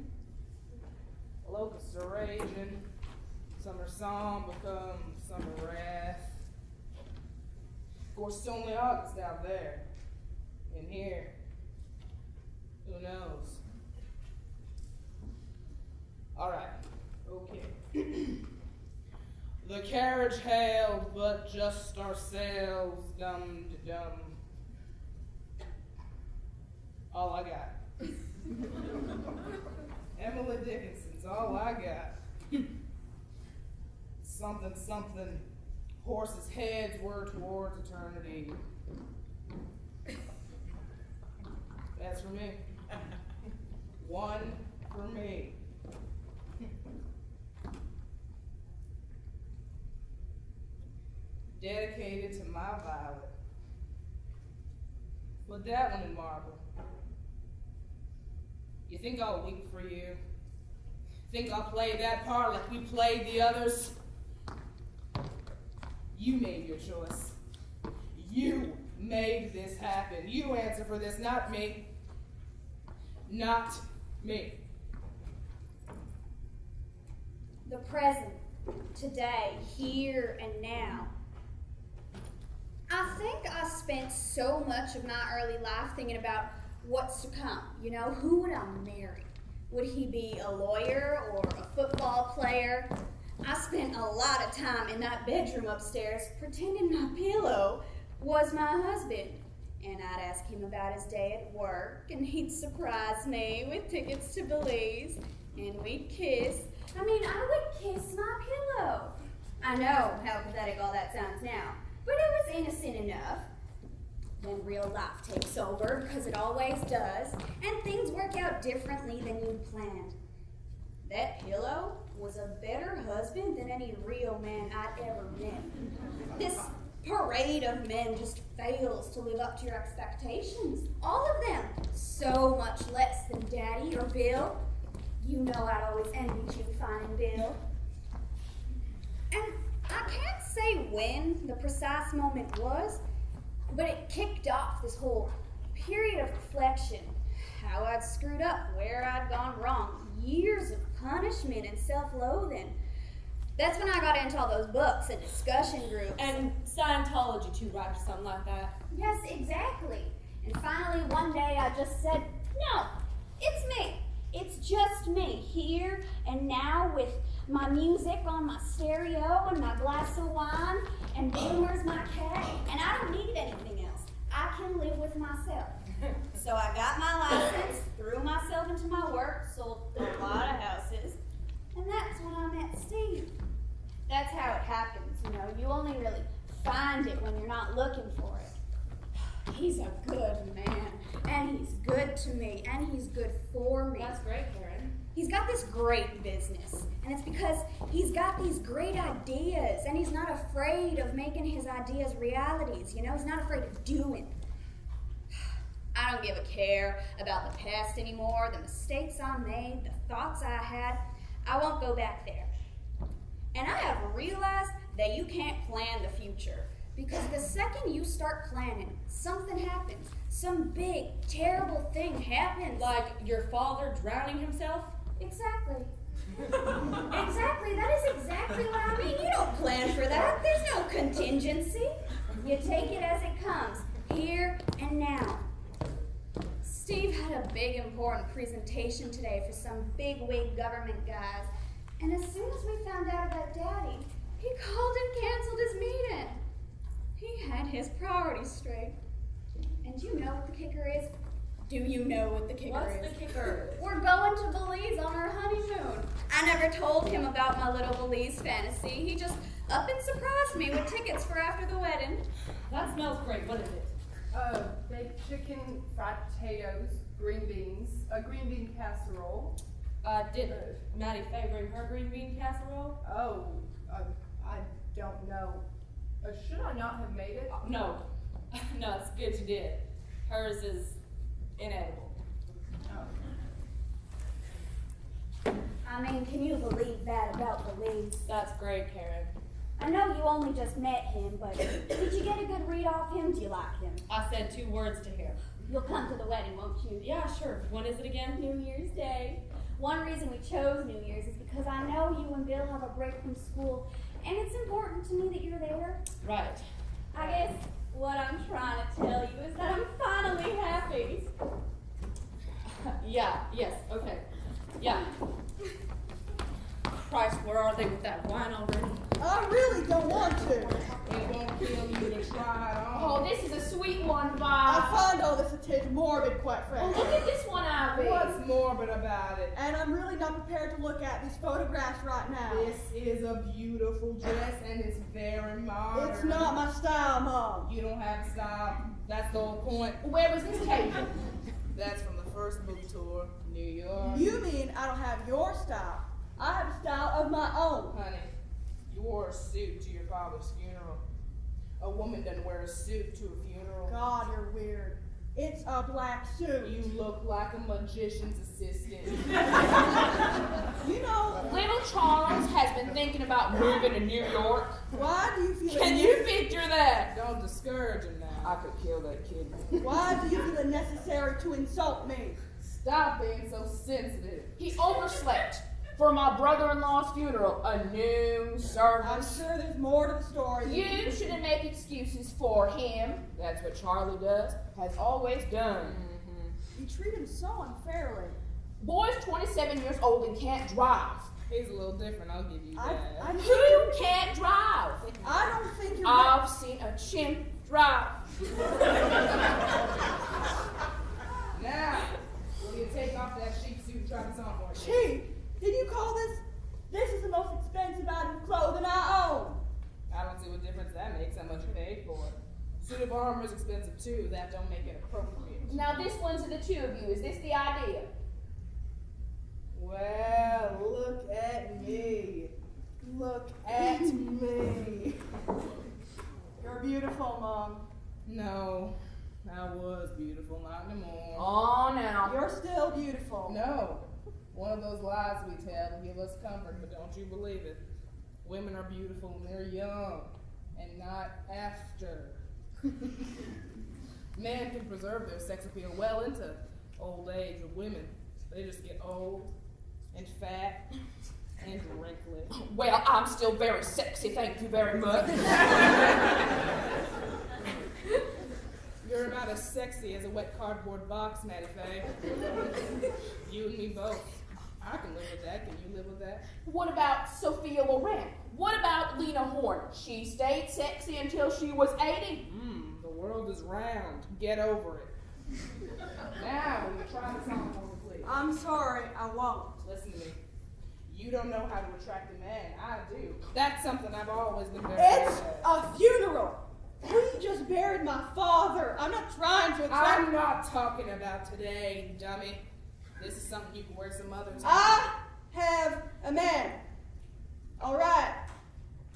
Locusts are raging. Summer song becomes summer wrath. Of course, it's only August out there. In here, who knows? All right. Okay. The carriage hailed, but just ourselves, dum to dum. All I got. Emily Dickinson's all I got. Something, something, horses' heads were towards eternity. That's for me. One for me. Dedicated to my Violet. Put that one in marble. You think I'll weep for you? Think I'll play that part like we played the others? You made your choice. You made this happen. You answer for this, not me. Not me. The present, today, here and now. I think I spent so much of my early life thinking about what's to come. You know, who would I marry? Would he be a lawyer or a football player? I spent a lot of time in that bedroom upstairs pretending my pillow was my husband. And I'd ask him about his day at work, and he'd surprise me with tickets to Belize, and we'd kiss. I mean, I would kiss my pillow. I know how pathetic all that sounds now, but it was innocent enough. Then real life takes over, because it always does, and things work out differently than you'd planned. That Pillow was a better husband than any real man I'd ever met. This parade of men just fails to live up to your expectations. All of them. So much less than Daddy or Bill. You know I'd always envied you finding Bill. And I can't say when the precise moment was, but it kicked off this whole period of reflection. How I'd screwed up, where I'd gone wrong, years of punishment and self-loathing. That's when I got into all those books and discussion groups. And Scientology too, right? Or something like that. Yes, exactly. And finally, one day I just said, no, it's me. It's just me, here and now with my music on my stereo and my glass of wine and Boomer's my cat, and I don't need anything else. I can live with myself. So I got my license, threw myself into my work, sold a lot of houses, and that's when I met Steve. That's how it happens, you know. You only really find it when you're not looking for it. He's a good man, and he's good to me, and he's good for me. That's great, Karen. He's got this great business, and it's because he's got these great ideas, and he's not afraid of making his ideas realities, you know? He's not afraid of doing. I don't give a care about the past anymore, the mistakes I made, the thoughts I had. I won't go back there. And I have realized that you can't plan the future, because the second you start planning, something happens. Some big, terrible thing happens. Like your father drowning himself? Exactly. Exactly. That is exactly what I mean. You don't plan for that. There's no contingency. You take it as it comes, here and now. Steve had a big, important presentation today for some big-wig government guys, and as soon as we found out about Daddy, he called and canceled his meeting. He had his priorities straight. And you know what the kicker is? Do you know what the kicker is? What's the kicker? We're going to Belize on our honeymoon. I never told him about my little Belize fantasy. He just up and surprised me with tickets for after the wedding. That smells great. What is it? Baked chicken, fried potatoes, green beans, a green bean casserole. Did Mattie Faye bring her green bean casserole? I don't know. Should I not have made it? No. No, it's good you did. Hers is inedible. I mean, can you believe that about Belize? That's great, Karen. I know you only just met him, but did you get a good read off him? Do you like him? I said 2 words to him. You'll come to the wedding, won't you? Yeah, sure. When is it again? New Year's Day. One reason we chose New Year's is because I know you and Bill have a break from school, and it's important to me that you're there. Right. I guess what I'm trying to tell you is that I'm finally happy. Yes, okay. Yeah. Christ, where are they with that wine already? I really don't want to. It won't kill you to try it Oh, on. this is a sweet one, I Vi. find all this a tinge morbid, quite Oh, frankly. look at this one, Ivy. What's morbid about it? And I'm really not prepared to look at these photographs right now. This is a beautiful dress and it's very modern. It's not my style, Mom. You don't have style. That's the whole point. Where was this taken? That's from the first book tour, New York. You mean I don't have your style? I have a style of my own. Honey, you wore a suit to your father's funeral. A woman doesn't wear a suit to a funeral. God, you're weird. It's a black suit. You look like a magician's assistant. You know, Little Charles has been thinking about moving to New York. why do you feel Can you picture that? Don't discourage him now. I could kill that kid. Why do you feel it necessary to insult me? Stop being so sensitive. He overslept for my brother-in-law's funeral, a noon I'm service. sure there's more to the story. You shouldn't make excuses for him. That's what Charlie does, has always done. You treat him so unfairly. Boy's 27 years old and can't drive. He's a little different, I'll give you I that. Who can't drive? I don't think you're I've seen a chimp drive. Now, will you take off that sheep suit and try this on for me? Chief, did you call this? This is the most expensive item of clothing I own. I don't see what difference that makes how much you paid for it. Suit of armor is expensive too. That don't make it appropriate. Now this one's to the two of you. Is this the idea? Well, look at me. Look at me. You're beautiful, Mom. No, I was beautiful, not anymore. Oh, now. You're still beautiful. No, one of those lies we tell to give us comfort, but don't you believe it. Women are beautiful when they're young, and not after. Men can preserve their sex appeal well into old age, but women, they just get old and fat and wrinkly. Well, I'm still very sexy, thank you very much. You're about as sexy as a wet cardboard box, Mattie Faye. You and me both. I can live with that. Can you live with that? What about Sophia Loren? What about Lena Horne? She stayed sexy until she was 80. The world is round. Get over it. Now, will you try the song for me, please? I'm sorry, I won't. Listen to me. You don't know how to attract a man. I do. That's something I've always been very It's good at. a funeral. We just buried my father. I'm not trying to attract. I'm not talking about today, you dummy. This is something you can wear some other time. I have a man. All right.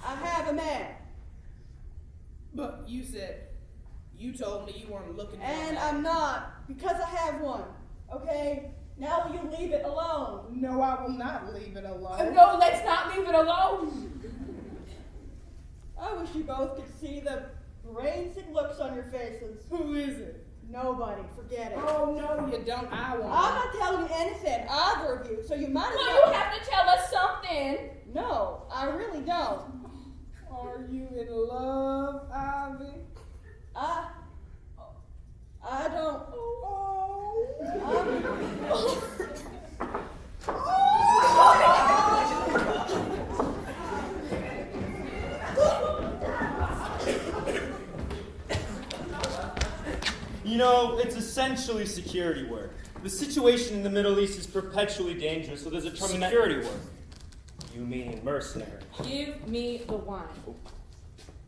I have a man. But you told me you weren't looking for And a man. I'm not, because I have one. Okay? Now will you leave it alone? No, I will not leave it alone. No, let's not leave it alone. I wish you both could see the brain-sick looks on your faces. Who is it? Nobody. Forget it. Oh, no, you don't. I won't. I'm not telling you anything, either of you, so you might as Well, well. you have to tell us something. No, I really don't. Are you in love, Ivy? I don't. You know, it's essentially security work. The situation in the Middle East is perpetually dangerous, so there's a tremendous... Security work. You mean mercenary? Give me the wine.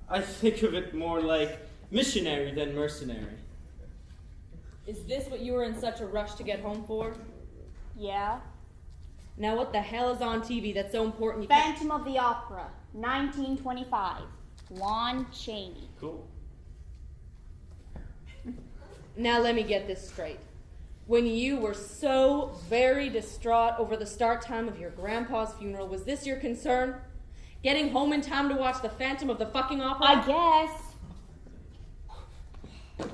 I think of it more like missionary than mercenary. Is this what you were in such a rush to get home for? Yeah. Now what the hell is on TV that's so important you can't... Phantom of the Opera, 1925. Lon Chaney. Cool. Now let me get this straight. When you were so very distraught over the start time of your grandpa's funeral, was this your concern? Getting home in time to watch the Phantom of the fucking Opera? I guess.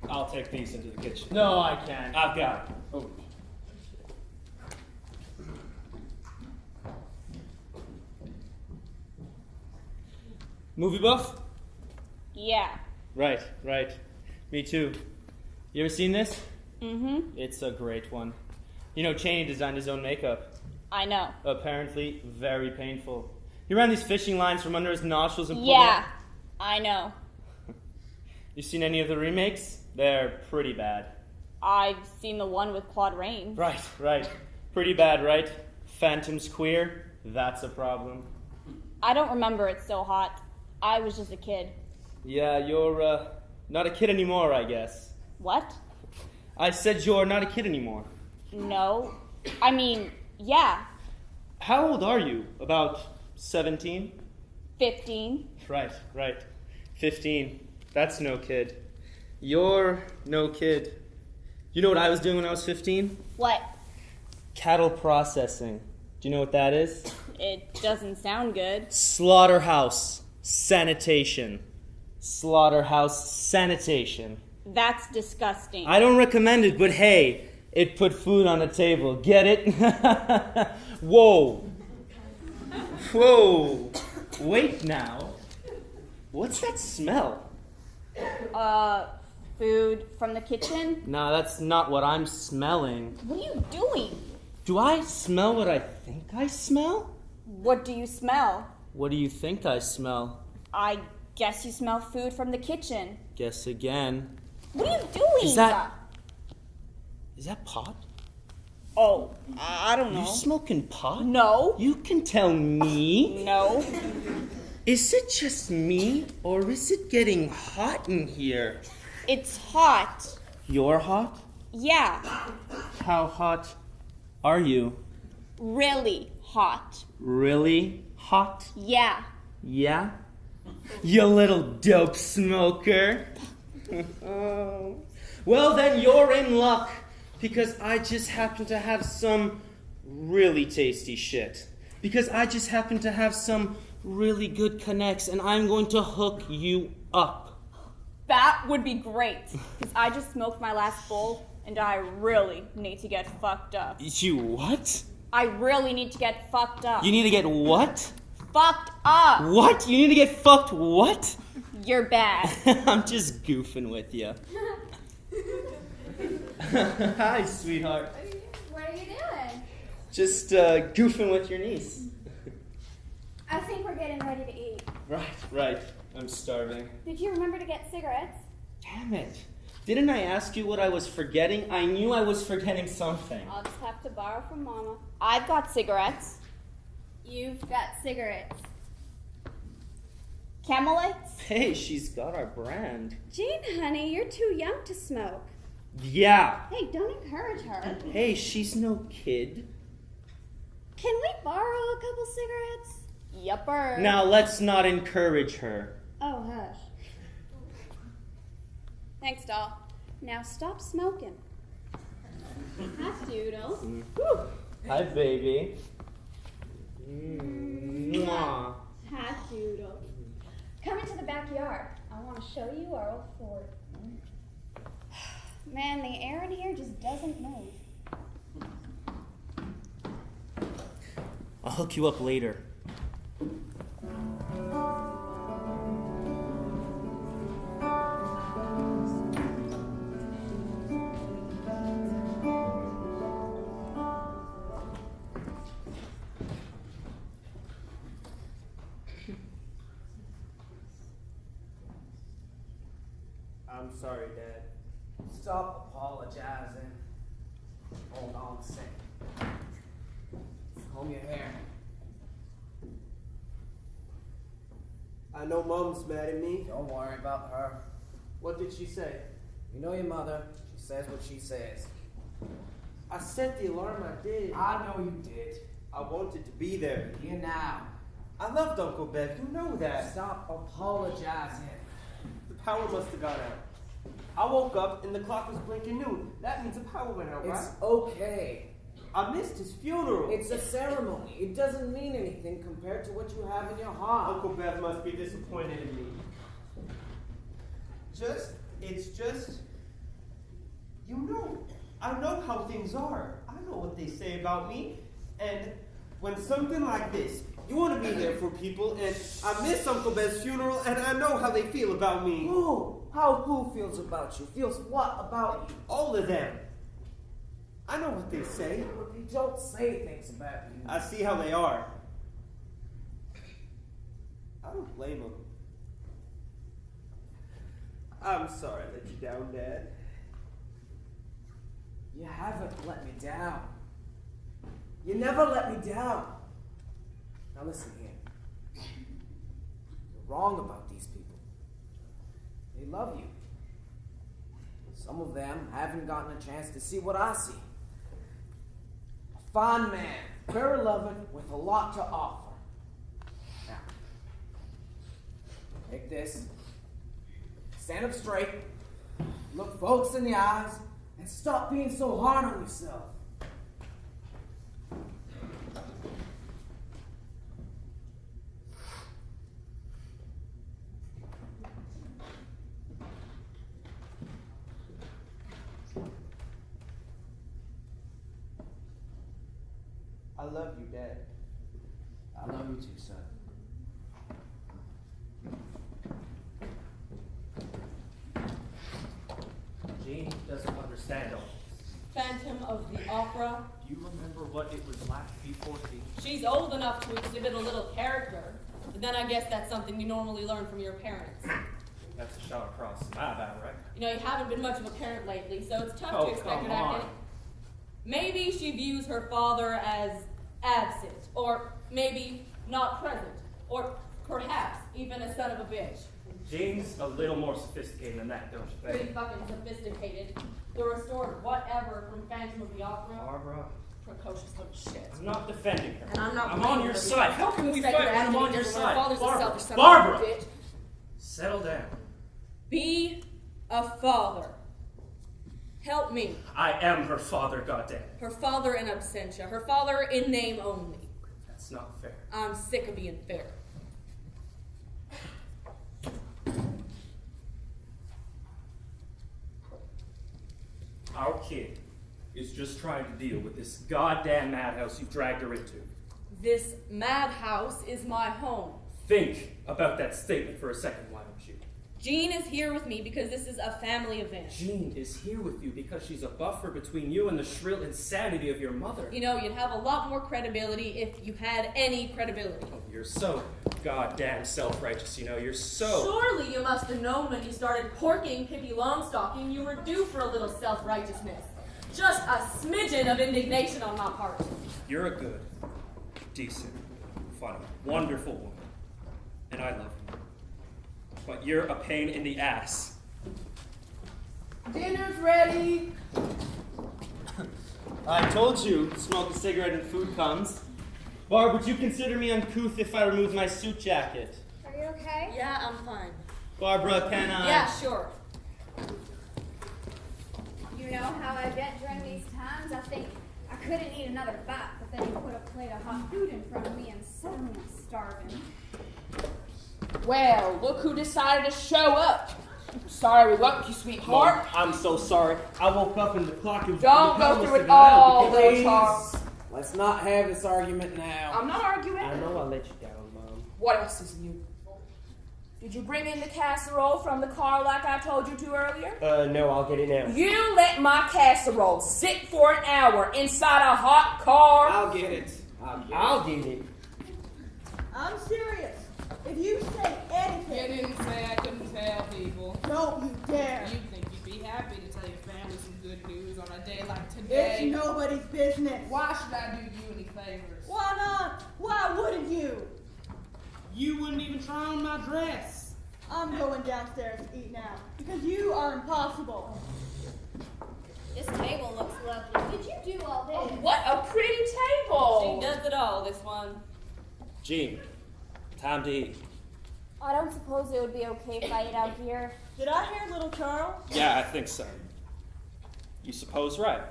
I'll take these into the kitchen. No, I can't. I've got it. Oh. Movie buff? Yeah. Right. Me too. You ever seen this? Mm-hmm. It's a great one. You know, Chaney designed his own makeup. I know. Apparently very painful. He ran these fishing lines from under his nostrils and pulled Yeah, out. I know. You seen any of the remakes? They're pretty bad. I've seen the one with Claude Rains. Right. Pretty bad, right? Phantom's queer? That's a problem. I don't remember it so hot. I was just a kid. Yeah, you're, not a kid anymore, I guess. What? I said you're not a kid anymore. No. I mean, yeah. How old are you? About 17? 15. Right. 15. That's no kid. You're no kid. You know what I was doing when I was 15? What? Cattle processing. Do you know what that is? It doesn't sound good. Slaughterhouse sanitation. Slaughterhouse sanitation. That's disgusting. I don't recommend it, but hey, it put food on the table. Get it? Whoa. Wait now. What's that smell? Food from the kitchen? No, that's not what I'm smelling. What are you doing? Do I smell what I think I smell? What do you smell? What do you think I smell? I guess you smell food from the kitchen. Guess again. What are you doing? Is that pot? Oh, I don't know. You smoking pot? No. You can tell me. No. Is it just me, or is it getting hot in here? It's hot. You're hot? Yeah, How hot are you? really hot. Really hot? Yeah. Yeah? You little dope smoker. Well, then you're in luck, because I just happen to have some really tasty shit. Because I just happen to have some really good connects, and I'm going to hook you up. That would be great, because I just smoked my last bowl, and I really need to get fucked up. You what? I really need to get fucked up. You need to get what? Fucked up. What? You need to get fucked what? You're bad. I'm just goofing with you. Hi, sweetheart. What are you doing? Just goofing with your niece. I think we're getting ready to eat. Right. I'm starving. Did you remember to get cigarettes? Damn it. Didn't I ask you what I was forgetting? I knew I was forgetting something. I'll just have to borrow from Mama. I've got cigarettes. You've got cigarettes. Camelites? Hey, she's got our brand. Jane, honey, you're too young to smoke. Yeah. Hey, don't encourage her. Hey, she's no kid. Can we borrow a couple cigarettes? Yupper. Now, let's not encourage her. Oh, hush. Thanks, doll. Now stop smoking. Hi, Doodle. Hi, baby. Mwah. Hi, Doodle. Come into the backyard. I want to show you our old fort. Man, the air in here just doesn't move. I'll hook you up later. I'm sorry, Dad. Stop apologizing. Hold on a second. Comb your hair. I know Mom's mad at me. Don't worry about her. What did she say? You know your mother. She says what she says. I set the alarm, I did. I know you did. I wanted to be there. Here now. I loved Uncle Bev, you know that. Stop apologizing. The power must have gone out. I woke up and the clock was blinking noon. That means the power went out, right? It's okay. I missed his funeral. It's a ceremony. It doesn't mean anything compared to what you have in your heart. Uncle Bev must be disappointed in me. It's just, you know, I know how things are. I know what they say about me. And when something like this, you want to be there for people, and I miss Uncle Bev's funeral, and I know how they feel about me. Who? How who feels about you? Feels what about you? All of them. I know what they say. But they don't say things about you. I see how they are. I don't blame them. I'm sorry I let you down, Dad. You haven't let me down. You never let me down. Now listen here. You're wrong about these people. They love you. Some of them haven't gotten a chance to see what I see. A fine man, very loving, with a lot to offer. Now, take this. Stand up straight. Look folks in the eyes. And stop being so hard on yourself. I love you, Dad. I love you too, son. Jean doesn't understand all this. Phantom of the Opera. Do you remember what it was like to be 14? She's old enough to exhibit a little character. But then I guess that's something you normally learn from your parents. That's a shot across my bow, right? You know, you haven't been much of a parent lately, so it's tough Oh, to expect her to come act on. Maybe she views her father as absent, or maybe not present, or Perhaps even a son of a bitch. Jean's a little more sophisticated than that, don't you Pretty think? fucking sophisticated. The restored whatever from Phantom of the Opera. Barbara, Precocious little shit. I'm not defending her. And I'm not on blaming your her side. because How can we respect fight her when I'm attitude on your because her side? father's a Barbara, selfish son of a Barbara! bitch. Settle down. Be a father. Help me. I am her father, goddamn. Her father in absentia. Her father in name only. That's not fair. I'm sick of being fair. Our kid is just trying to deal with this goddamn madhouse you've dragged her into. This madhouse is my home. Think about that statement for a second, why don't you? Jean is here with me because this is a family event. Jean is here with you because she's a buffer between you and the shrill insanity of your mother. You know, you'd have a lot more credibility if you had any credibility. Oh, you're so goddamn self-righteous, you know, you're so... Surely you must have known when you started porking Pippi Longstocking you were due for a little self-righteousness. Just a smidgen of indignation on my part. You're a good, decent, funny, wonderful woman. And I love you. But you're a pain in the ass. Dinner's ready. I told you, smoke a cigarette and food comes. Barb, would you consider me uncouth if I removed my suit jacket? Are you okay? Yeah, I'm fine. Barbara, can I? Yeah, sure. You know how I get during these times? I think I couldn't eat another bite, but then you put a plate of hot food in front of me and suddenly I'm starving. Well, look who decided to show up. Sorry we woke you, sweetheart. Mom, I'm so sorry. I woke up and the clock was... Don't the go bell through must have it gone out all, because- little Charles. Let's not have this argument now. I'm not arguing. I know I let you down, Mom. What else is new? Did you bring in the casserole from the car like I told you to earlier? No, I'll get it now. You let my casserole sit for an hour inside a hot car? I'll get it. I'll get it. I'm serious. If you say anything, You didn't say I couldn't tell people. don't you dare. You'd think you'd be happy to tell your family some good news on a day like today. It's nobody's business. Why should I do you any favors? Why not? Why wouldn't you? You wouldn't even try on my dress. I'm going downstairs to eat now because you are impossible. This table looks lovely. Did you do all this? What a pretty table! She does it all, this one. Jean, time to eat. I don't suppose it would be okay if I ate out here. Did I hear little Charles? Yeah, I think so. You suppose right.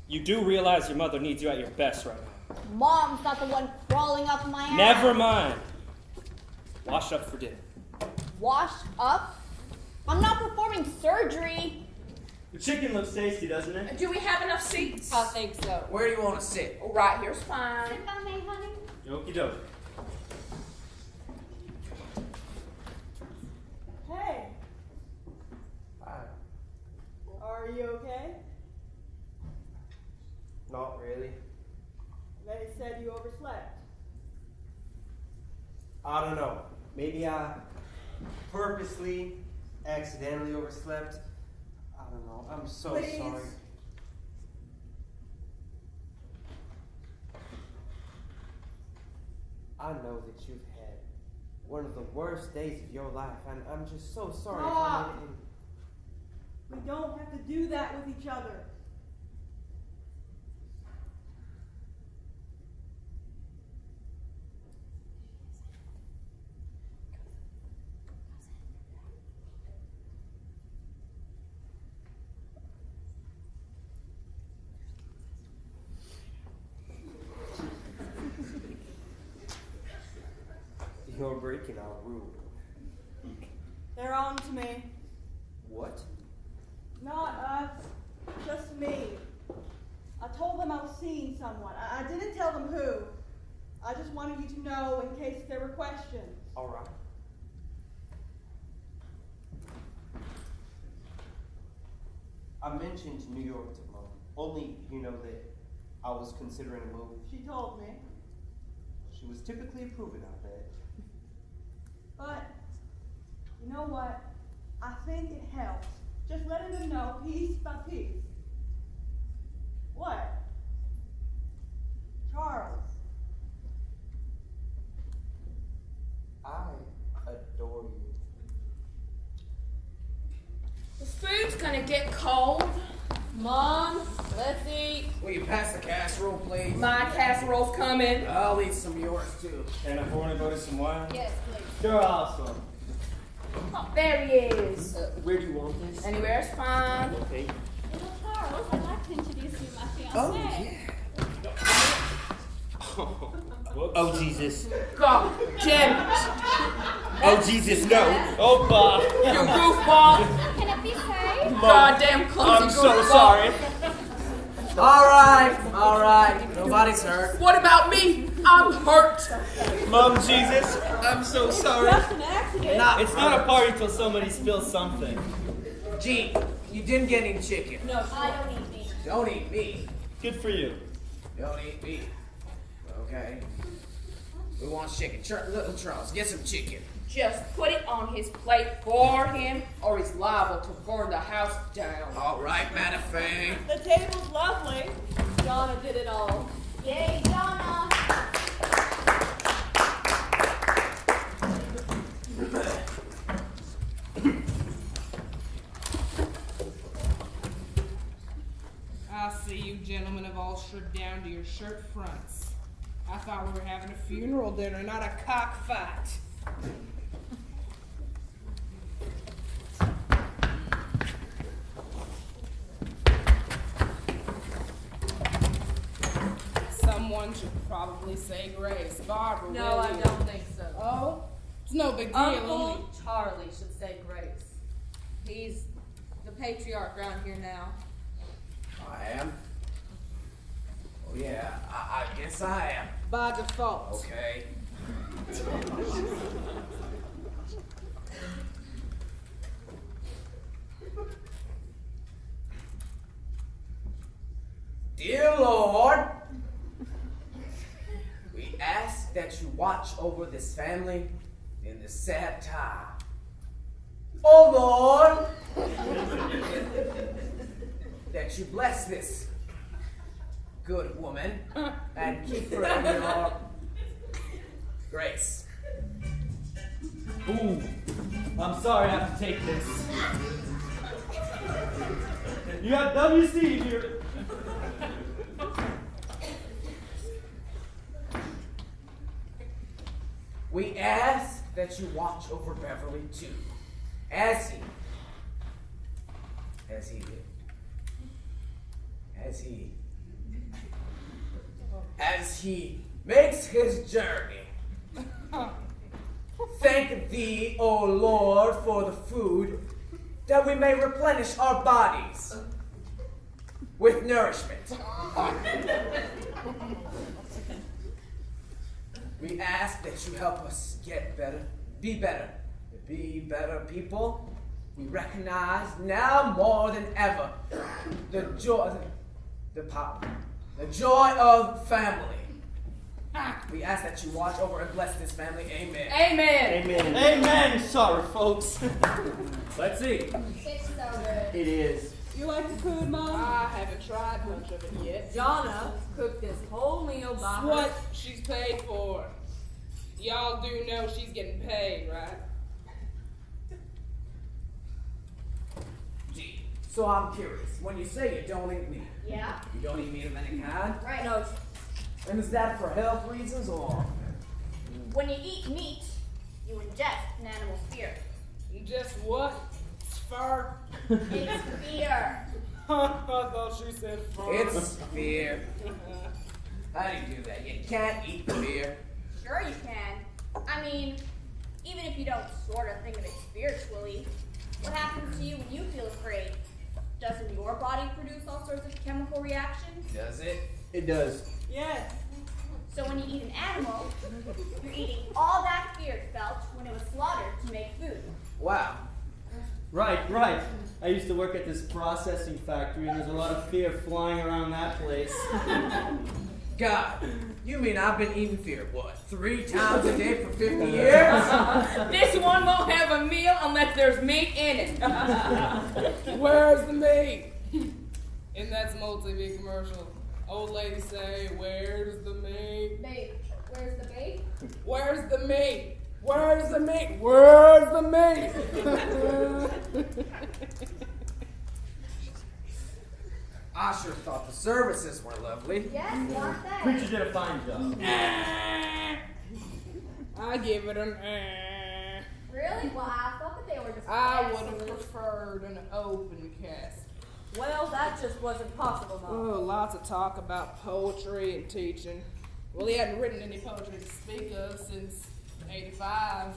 You do realize your mother needs you at your best right now. Mom's not the one crawling up my ass. Never mind. Wash up for dinner. Wash up? I'm not performing surgery. The chicken looks tasty, doesn't it? Do we have enough seats? I think so. Where do you want to sit? Oh, right here's fine. If I may, honey. Okie dokie. Hey, Hi. are you okay? Not really. They said you overslept. I don't know. Maybe I purposely, accidentally overslept. I don't know. I'm so Please. sorry. I know that you've had one of the worst days of your life, and I'm just so sorry if I Stop. made it. We don't have to do that with each other. You're breaking our rule. They're on to me. What? Not us, just me. I told them I was seeing someone. I didn't tell them who. I just wanted you to know in case there were questions. All right. I mentioned New York to Mom. Only you know that I was considering a move. She told me. She was typically approving of it. But, you know what? I think it helps. Just letting them know piece by piece. What? Charles. I gonna get cold. Mom, let's eat. Will you pass the casserole, please? My casserole's coming. I'll eat some of yours, too. Can I pour anybody some wine? Yes, please. Sure, awesome. Oh, there he is. Where do you want this? Anywhere's fine. Okay. Little Charles, I'd like to introduce you to my fiancé. Oh, yeah. Oh, Jesus. Go, Jim. Oh, Jesus, no. Oh, Bob. You goofball. Can it be safe? Goddamn clumsy I'm so goofball. sorry. All right. Nobody's hurt. What about me? I'm hurt. Mom, Jesus, I'm so sorry. Just an accident. It's not a party till somebody spills something. Gee, you didn't get any chicken. No, I don't eat meat. Don't eat meat. Good for you. Don't eat meat. Okay. We want chicken. Little Charles, get some chicken. Just put it on his plate for him, or he's liable to burn the house down. All right, Mattie. The table's lovely. Donna did it all. Yay, Donna. I see you gentlemen have all stripped down to your shirt fronts. I thought we were having a funeral dinner, not a cockfight. Someone should probably say grace. Barbara, No, will I you? don't think so. Oh? It's no big deal. Only Uncle Charlie should say grace. He's the patriarch around here now. I am? Oh, yeah, I guess I am. by default. Okay. Dear Lord, we ask that you watch over this family in this sad time. Oh Lord, that you bless this good woman and keep her in your grace. Ooh, I'm sorry I have to take this. You got W.Steven here. We ask that you watch over Beverly too, as he makes his journey. Thank thee, O Lord, for the food, that we may replenish our bodies with nourishment. We ask that you help us get better, be better people. We recognize now more than ever the joy of family. We ask that you watch over and bless this family. Amen. Amen. Amen. Amen. Sorry, folks. Let's see. It's so good. It is. You like the food, Mom? I haven't tried much of it yet. Donna cooked this whole meal by It's her. what she's paid for. Y'all do know she's getting paid, right? Gee, so I'm curious. When you say you don't eat meat, Yeah. you don't eat meat of any kind? Right. No, And is that for health reasons or? When you eat meat, you ingest an animal's fear. You just what? Fur? It's fear. I thought she said fur. It's fear. How do you do that? You can't eat fear. Sure you can. I mean, even if you don't sort of think of it spiritually, what happens to you when you feel afraid? Doesn't your body produce all sorts of chemical reactions? Does it? It does. Yes. So when you eat an animal, you're eating all that fear it felt when it was slaughtered to make food. Wow. Right. I used to work at this processing factory, and there's a lot of fear flying around that place. God, you mean I've been eating fear, what, 3 times a day for 50 years? This one won't have a meal unless there's meat in it. Where's the meat? And that's a multi-V commercial. Old lady say, where's the meat? Babe, where's the bait? Where's the meat? Where's the meat? Where's the meat? I sure thought the services were lovely. Yes, weren't they? Preacher did a fine job. I give it an eh. Really? Well, I thought that they were just. I would have preferred an open casket. Well, that just wasn't possible, Mom. Oh, lots of talk about poetry and teaching. Well, he hadn't written any poetry to speak of since '85.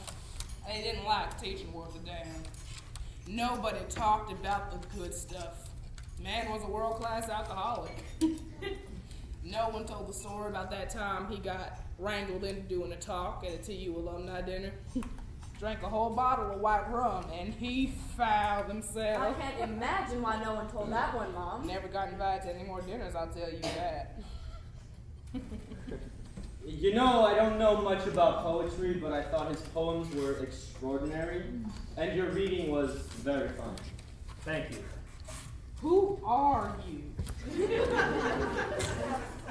And he didn't like teaching worth a damn. Nobody talked about the good stuff. Man was a world-class alcoholic. No one told the story about that time he got wrangled into doing a talk at a TU alumni dinner. Drank a whole bottle of white rum, and he fouled himself. I can't imagine why no one told that one, Mom. Never got invited to any more dinners, I'll tell you that. You know, I don't know much about poetry, but I thought his poems were extraordinary, and your reading was very fun. Thank you. Who are you?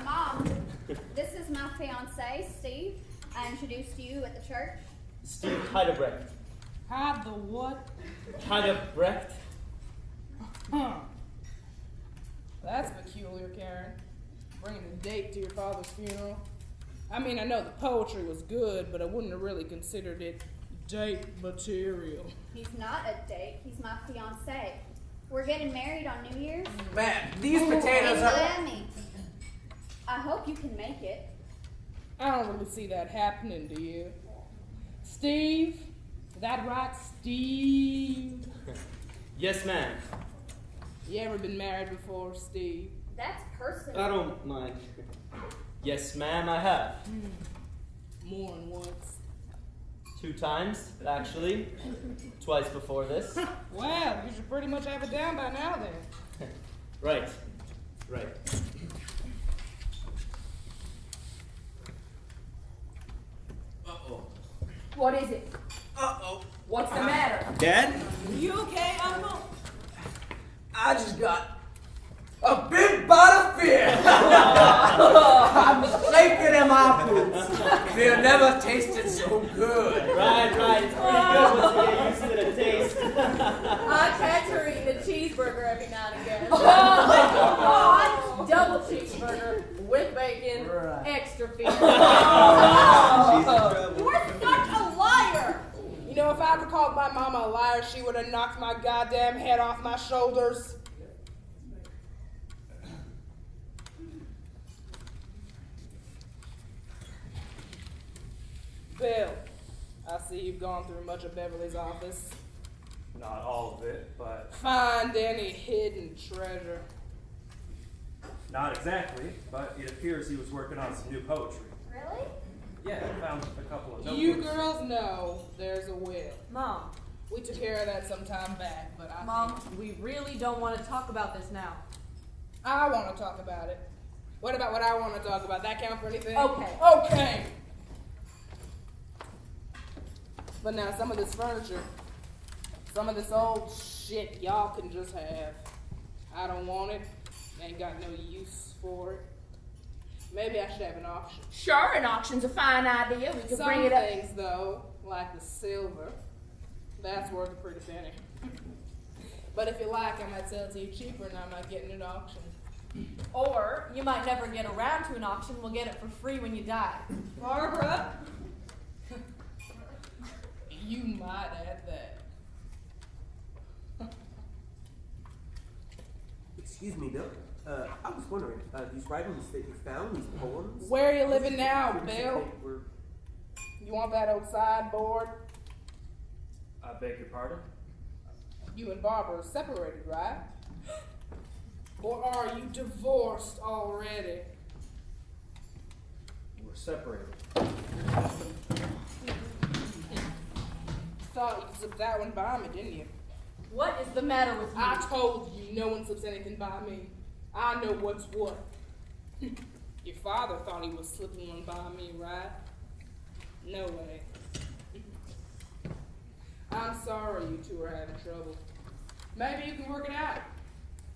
Mom, this is my fiance, Steve. I introduced you at the church. Steve Heidebrecht. Hide the what? Heidebrecht? Huh. That's peculiar, Karen. Bringing a date to your father's funeral. I mean, I know the poetry was good, but I wouldn't have really considered it date material. He's not a date. He's my fiance. We're getting married on New Year's. Man, these potatoes In are... Miami. I hope you can make it. I don't really see that happening, do you? Steve? Is that right, Steve? Yes, ma'am. You ever been married before, Steve? That's personal. I don't mind. Yes, ma'am, I have. More than once. 2 times, actually. Twice before this. Well, you should pretty much have it down by now then. Right. Uh-oh. What is it? Uh-oh. What's the matter? Dad? You okay, Uncle? I just got a big bout of fear. I'm shaking in my boots. Fear never tasted so good. Right. It's pretty good once you get used to the taste. I catch her eating a cheeseburger every now and again. Oh, Double cheeseburger with bacon, Right. extra feet. She's in trouble. You're such a liar! You know, if I ever called my mama a liar, she would have knocked my goddamn head off my shoulders. Bill, I see you've gone through much of Beverly's office. Not all of it, but Find any hidden treasure. not exactly. But it appears he was working on some new poetry. Really? Yeah, I found a couple of notebooks. You girls know there's a will. Mom, We took care of that some time back, but I Mom, we really don't want to talk about this now. I want to talk about it. What about what I want to talk about? That count for anything? Okay. But now some of this furniture, some of this old shit, y'all can just have. I don't want it. Ain't got no use for it. Maybe I should have an auction. Sure, an auction's a fine idea. We could Some bring it up. things, though, like the silver, that's worth a pretty penny. But if you like, I might sell it to you cheaper and I might get it at auction. Or you might never get around to an auction. We'll get it for free when you die. Barbara? You might add that. Excuse me, Bill. I was wondering, these writings that you found, these poems? Where are you living now, Where does it Bill? take- were- You want that old sideboard? I beg your pardon? You and Barbara are separated, right? Or are you divorced already? We're separated. Thought you slipped that one by me, didn't you? What is the matter with you? I told you no one slips anything by me. I know what's what. Your father thought he was slipping one by me, right? No way. I'm sorry you two are having trouble. Maybe you can work it out.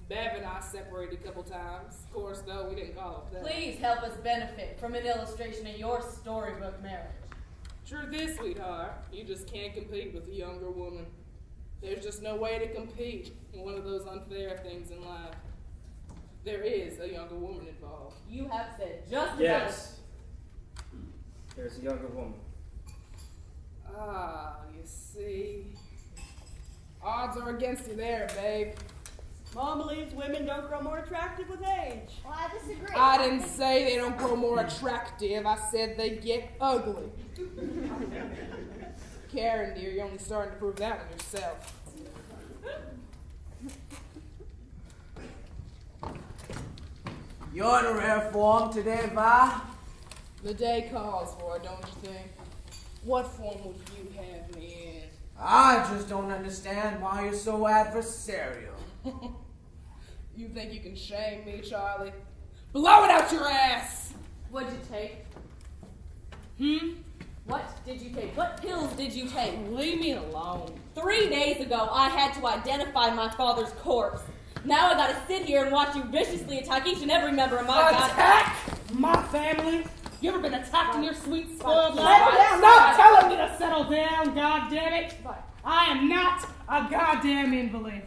Bev and I separated a couple times. Of course, though, we didn't call it that. Please help us benefit from an illustration of your storybook marriage. Truth is, sweetheart, you just can't compete with a younger woman. There's just no way to compete in one of those unfair things in life. There is a younger woman involved. You have said just Yes. There's a younger woman. Ah, you see. Odds are against you there, babe. Mom believes women don't grow more attractive with age. Well, I disagree. I didn't say they don't grow more attractive. I said they get ugly. Karen, dear, you're only starting to prove that on yourself. You're in rare form today, Vi. The day calls for it, don't you think? What form would you have me in? I just don't understand why you're so adversarial. You think you can shame me, Charlie? Blow it out your ass! What'd you take? What did you take? What pills did you take? Leave me alone. 3 days ago, I had to identify my father's corpse. Now I gotta sit here and watch you viciously attack each and every member of my Attack my family? You ever been attacked in your sweet spoiled Settle life? down, Stop telling me to settle down, goddammit! I am not a goddamn invalid.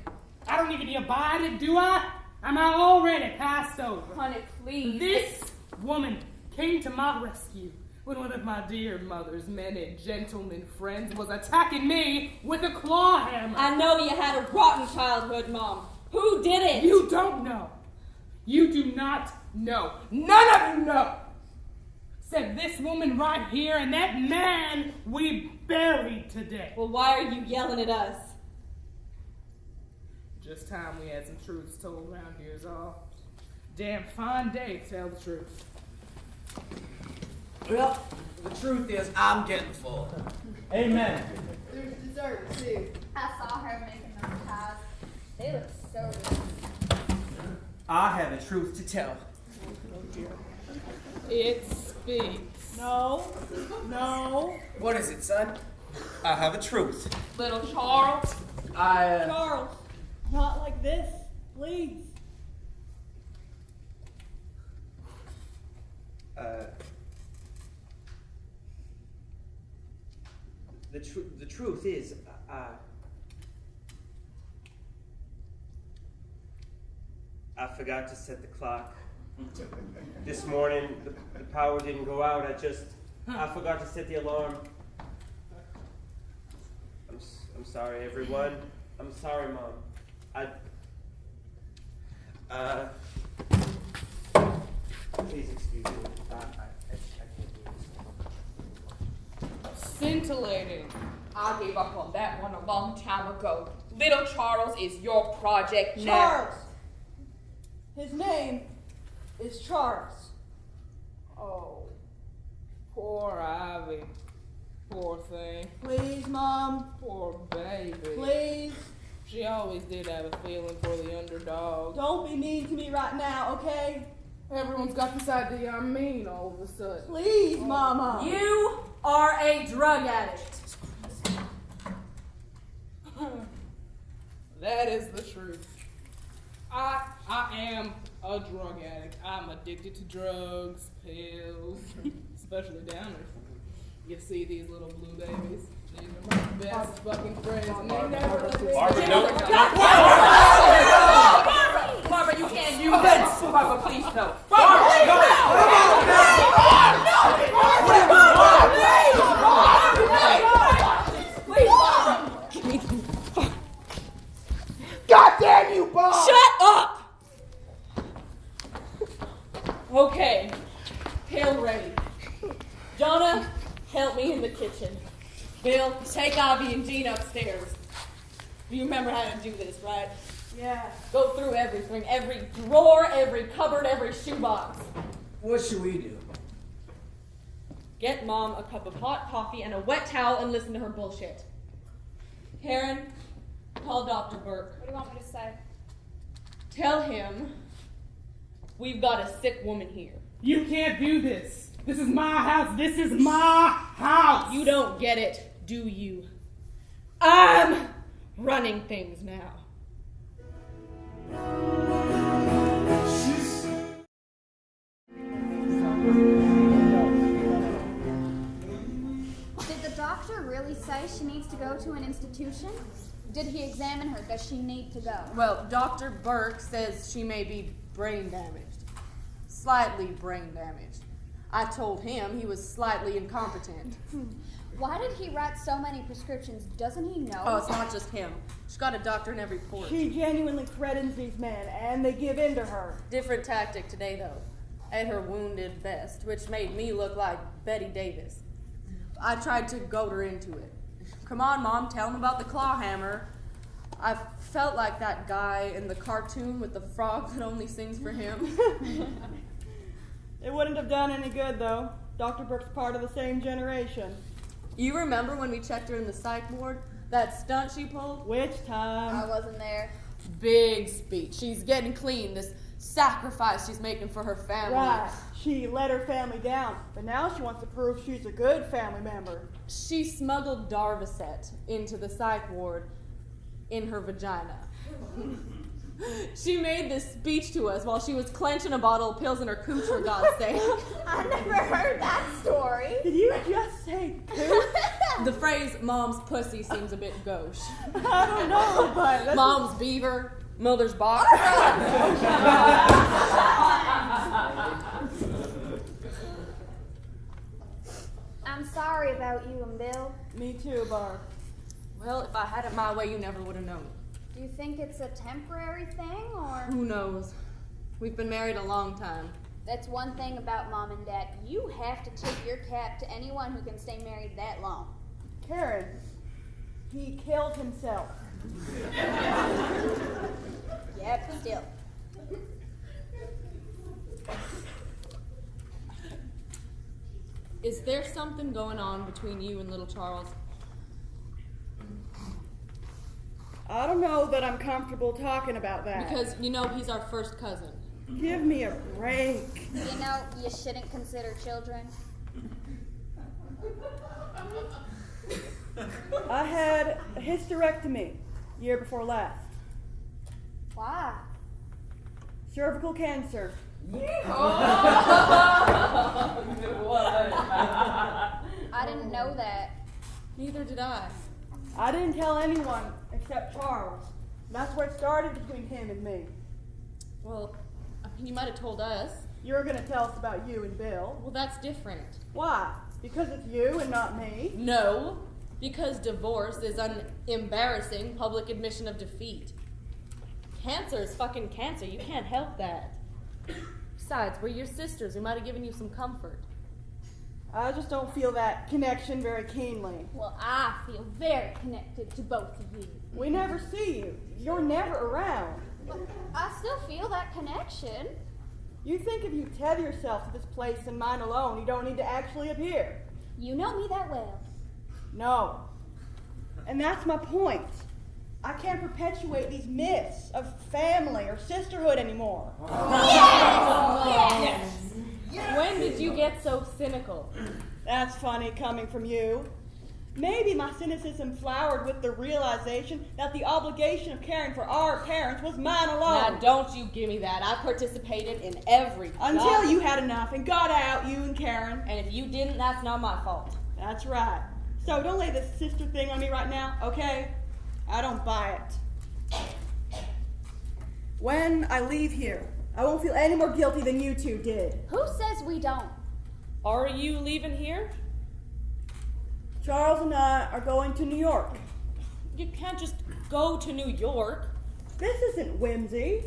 I don't even need to abide it, do I? Am I already passed over? Honey, please. This woman came to my rescue when one of my dear mother's many gentlemen friends was attacking me with a claw hammer. I know you had a rotten childhood, Mom. Who did it? You don't know. You do not know. None of you know. Except this woman right here and that man we buried today. Well, why are you yelling at us? Just time we had some truths told around here is all. Damn fine day to tell the truth. Well, the truth is, I'm getting full. Amen. There's dessert, too. I saw her making those pies. They look so good. I have a truth to tell. It speaks. No. What is it, son? I have a truth. Little Charles. Charles, not like this, please. The truth is, I forgot to set the clock. This morning, the power didn't go out. I forgot to set the alarm. I'm sorry, everyone. I'm sorry, Mom. Please excuse me. I can't do this. Scintillating. I gave up on that one a long time ago. Little Charles is your project now. Charles. His name is Charles. Oh, poor Ivy. Poor thing. Please, Mom. Poor baby. Please. She always did have a feeling for the underdog. Don't be mean to me right now, okay? Everyone's got this idea I'm mean all of a sudden. Please, Mama. You are a drug addict. That is the truth. I am a drug addict. I'm addicted to drugs, pills, especially downers. You see these little blue babies? These are my best fucking friends, and they never let me Barbara, down. Barbara, you can't use that. Barbara, please no. God damn you, Bob! Shut up! Okay, pail ready. Jonah, help me in the kitchen. Bill, take Avi and Jean upstairs. You remember how to do this, right? Yeah. Go through everything, every drawer, every cupboard, every shoebox. What should we do? Get Mom a cup of hot coffee and a wet towel and listen to her bullshit. Karen, call Dr. Burke. What do you want me to say? Tell him we've got a sick woman here. You can't do this. This is my house. This is my house. You don't get it, do you? I'm running things now. Did the doctor really say she needs to go to an institution? Did he examine her? Does she need to go? Well, Dr. Burke says she may be brain damaged. Slightly brain damaged. I told him he was slightly incompetent. Why did he write so many prescriptions? Doesn't he know? Oh, it's not just him. She's got a doctor in every port. She genuinely threatens these men, and they give in to her. Different tactic today, though. At her wounded best, which made me look like Betty Davis. I tried to goad her into it. Come on, Mom, tell him about the claw hammer. I felt like that guy in the cartoon with the frog that only sings for him. It wouldn't have done any good, though. Dr. Brooks part of the same generation. You remember when we checked her in the psych ward? That stunt she pulled? Which time? I wasn't there. Big speech. She's getting clean. This sacrifice she's making for her family. Right. She let her family down, but now she wants to prove she's a good family member. She smuggled Darvocet into the psych ward in her vagina. She made this speech to us while she was clenching a bottle of pills in her cooch, for God's sake. I never heard that story. Did you just say cooch? The phrase "mom's pussy" seems a bit gauche. I don't know, but that's Mom's beaver, mother's box. I'm sorry about you and Bill. Me too, Barb. Well, if I had it my way, you never would have known. Do you think it's a temporary thing, or? Who knows? We've been married a long time. That's one thing about Mom and Dad. You have to tip your cap to anyone who can stay married that long. Karen, he killed himself. Yep, still. Is there something going on between you and little Charles? I don't know that I'm comfortable talking about that. Because, you know, he's our first cousin. Give me a break. You know, you shouldn't consider children. I had a hysterectomy year before last. Why? Cervical cancer. I didn't know that. Neither did I. I didn't tell anyone except Charles. That's where it started between him and me. Well, I mean, you might have told us. You're going to tell us about you and Bill. Well, that's different. Why? Because it's you and not me? No, because divorce is an embarrassing public admission of defeat. Cancer is fucking cancer. You can't help that. Besides, we're your sisters. We might have given you some comfort. I just don't feel that connection very keenly. Well, I feel very connected to both of you. We never see you. You're never around. But I still feel that connection. You think if you tether yourself to this place and mine alone, you don't need to actually appear. You know me that well. No. And that's my point. I can't perpetuate these myths of family or sisterhood anymore. Yes! Yes! When did you get so cynical? That's funny coming from you. Maybe my cynicism flowered with the realization that the obligation of caring for our parents was mine alone. Now, don't you give me that. I participated in every Until you had enough and got out, you and Karen. And if you didn't, that's not my fault. That's right. So don't lay this sister thing on me right now, okay? I don't buy it. When I leave here, I won't feel any more guilty than you two did. Who says we don't? Are you leaving here? Charles and I are going to New York. You can't just go to New York. This isn't whimsy.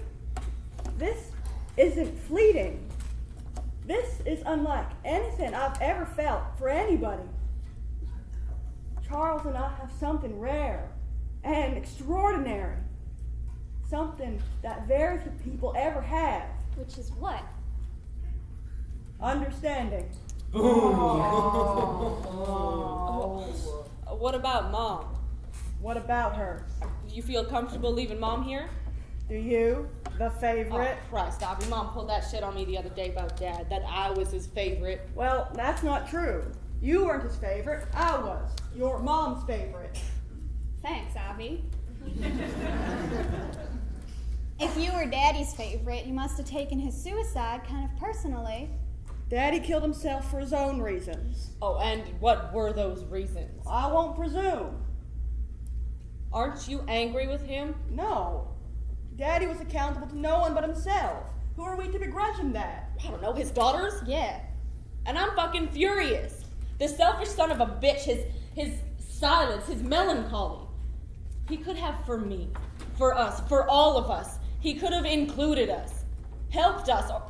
This isn't fleeting. This is unlike anything I've ever felt for anybody. Charles and I have something rare and extraordinary. Something that very few people ever have. Which is what? Understanding. What about Mom? What about her? Do you feel comfortable leaving Mom here? Do you? The favorite? Oh, Christ, Dobby. Mom pulled that shit on me the other day about Dad, that I was his favorite. Well, that's not true. You weren't his favorite. I was. Your mom's favorite. Thanks, Abby. If you were Daddy's favorite, you must have taken his suicide kind of personally. Daddy killed himself for his own reasons. Oh, and what were those reasons? I won't presume. Aren't you angry with him? No. Daddy was accountable to no one but himself. Who are we to begrudge him that? I don't know, his daughters? Yeah. And I'm fucking furious. The selfish son of a bitch, his silence, his melancholy. He could have for me, for us, for all of us. He could have included us, helped us, or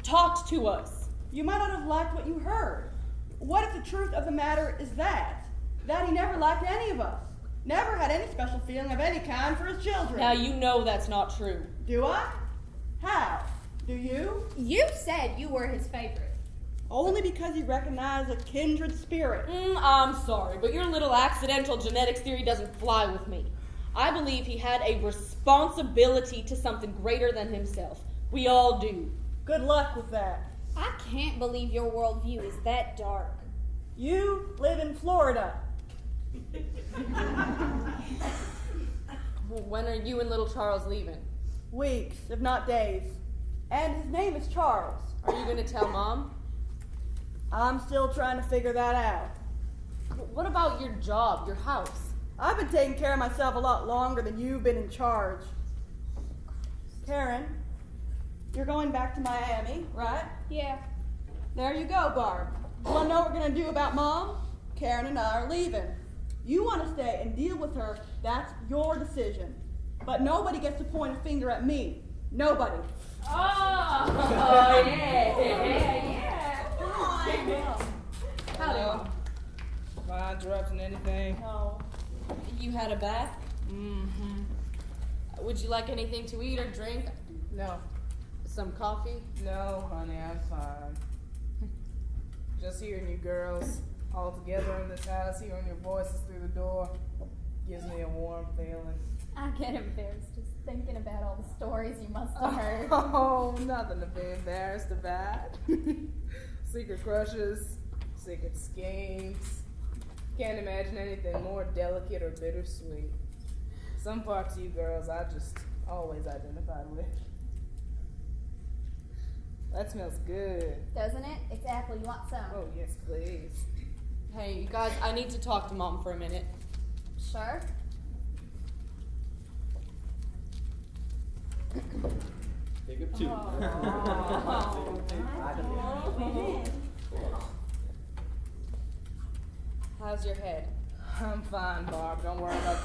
talked to us. You might not have liked what you heard. What if the truth of the matter is that he never liked any of us? Never had any special feeling of any kind for his children. Now you know that's not true. Do I? How? Do you? You said you were his favorite. Only because you recognize a kindred spirit. I'm sorry, but your little accidental genetics theory doesn't fly with me. I believe he had a responsibility to something greater than himself. We all do. Good luck with that. I can't believe your worldview is that dark. You live in Florida. When are you and little Charles leaving? Weeks, if not days. And his name is Charles. Are you going to tell Mom? I'm still trying to figure that out. What about your job, your house? I've been taking care of myself a lot longer than you've been in charge. Karen, you're going back to Miami, right? Yeah. There you go, Barb. You want to know what we're going to do about Mom? Karen and I are leaving. You want to stay and deal with her, that's your decision. But nobody gets to point a finger at me. Nobody. Oh, yeah. Howdy, Mom. Am I interrupting anything? No. You had a bath? Mm-hmm. Would you like anything to eat or drink? No. Some coffee? No, honey, I'm fine. Just hearing you girls all together in this house, hearing your voices through the door, gives me a warm feeling. I get embarrassed just thinking about all the stories you must have heard. Oh, nothing to be embarrassed about. Secret crushes, secret schemes. Can't imagine anything more delicate or bittersweet. Some parts of you girls I just always identified with. That smells good. Doesn't it? It's apple. You want some? Oh, yes, please. Hey, you guys, I need to talk to Mom for a minute. Sure. Big up two. How's your head? I'm fine, Barb. Don't worry about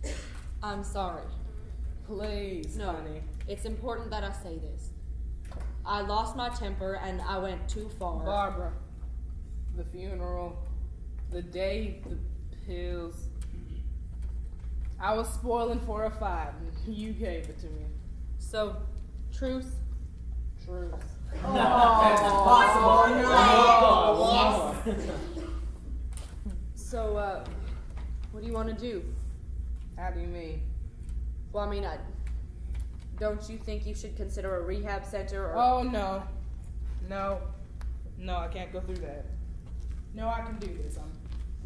that. I'm sorry. Please, No, honey. it's important that I say this. I lost my temper and I went too far. Barbara, the funeral, the day, the pills. I was spoiling for a fight, and you gave it to me. So, truce? Truth. That's impossible. No. So, what do you want to do? How do you mean? Well, I mean, don't you think you should consider a rehab center or... Oh, no. No, I can't go through that. No, I can do this. I'm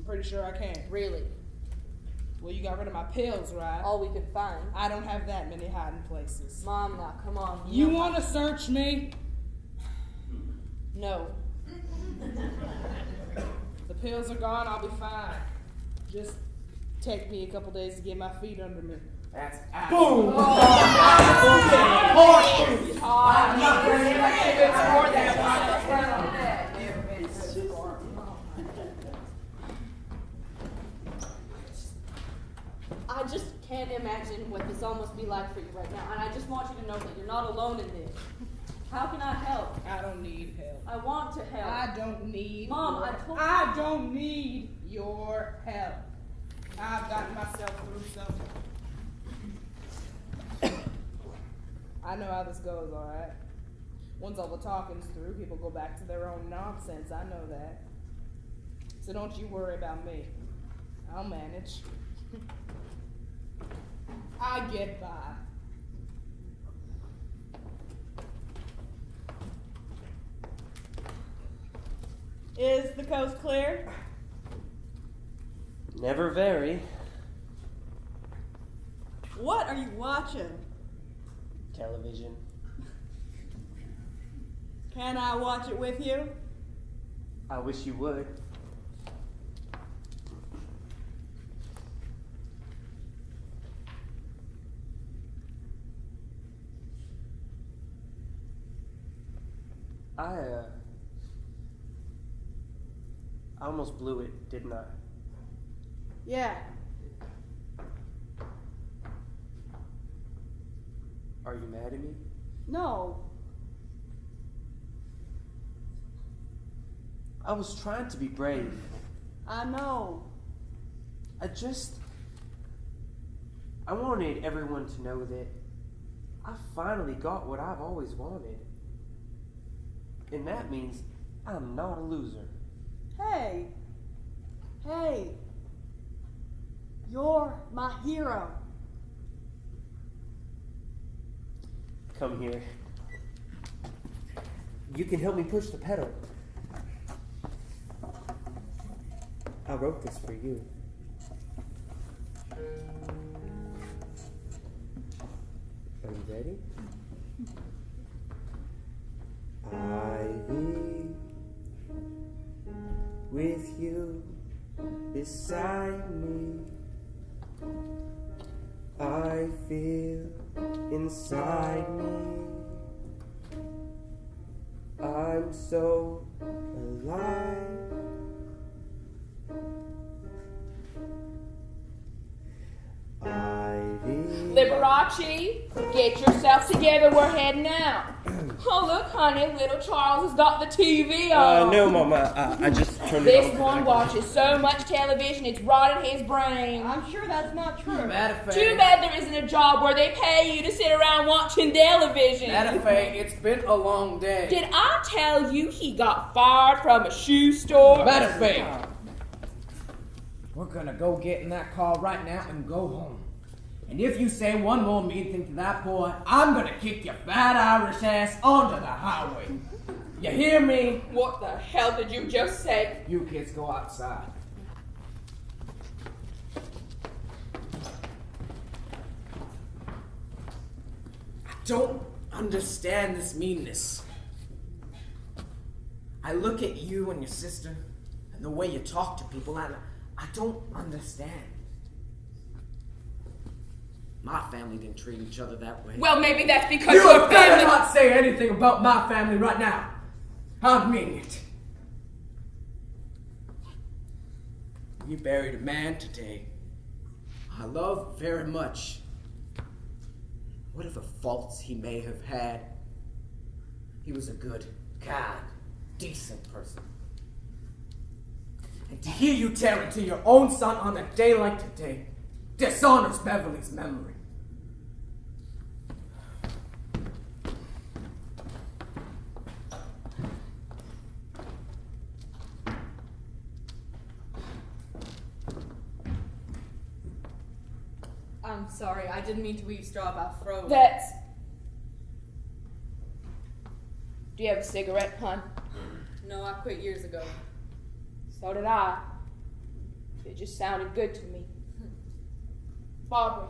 pretty sure I can. Really? Well, you got rid of my pills, right? All we could find. I don't have that many hiding places. Mom, now, come on. You want to search me? No. The pills are gone, I'll be fine. Just take me a couple days to get my feet under me. That's boom! I'm not going to more than I just can't imagine what this all must be like for you right now, and I just want you to know that you're not alone in this. How can I help? I don't need help. I want to help. I don't need Mom, I don't need your help. I've gotten myself through something. I know how this goes, alright? Once all the talking's through, people go back to their own nonsense. I know that. So don't you worry about me. I'll manage. I get by. Is the coast clear? Never vary. What are you watching? Television. Can I watch it with you? I wish you would. I almost blew it, didn't I? Yeah. Are you mad at me? No. I was trying to be brave. I know. I wanted everyone to know that I finally got what I've always wanted. And that means I'm not a loser. Hey. You're my hero. Come here. You can help me push the pedal. I wrote this for you. Are you ready? Ivy, with you beside me, I feel inside me, I'm so alive. Liberace, get yourself together, we're heading out. Oh, look, honey, little Charles has got the TV on. No, Mama, I just turned it on. This one watches so much television, it's rotted his brain. I'm sure that's not true. Too bad there isn't a job where they pay you to sit around watching television. Mattie, it's been a long day. Did I tell you he got fired from a shoe store? Mattie, we're gonna go get in that car right now and go home. And if you say one more mean thing to that boy, I'm gonna kick your fat Irish ass onto the highway. You hear me? What the hell did you just say? You kids go outside. I don't understand this meanness. I look at you and your sister and the way you talk to people, and I don't understand. My family didn't treat each other that way. Well, maybe that's because you your better family... not say anything about my family right now. I mean it. You buried a man today I love very much. Whatever faults he may have had, he was a good, kind, decent person. And to hear you tear into your own son on a day like today dishonors Beverly's memory. I'm sorry, I didn't mean to eavesdrop. I froze. That's... Do you have a cigarette, hon? No, I quit years ago. So did I. It just sounded good to me. Barbara,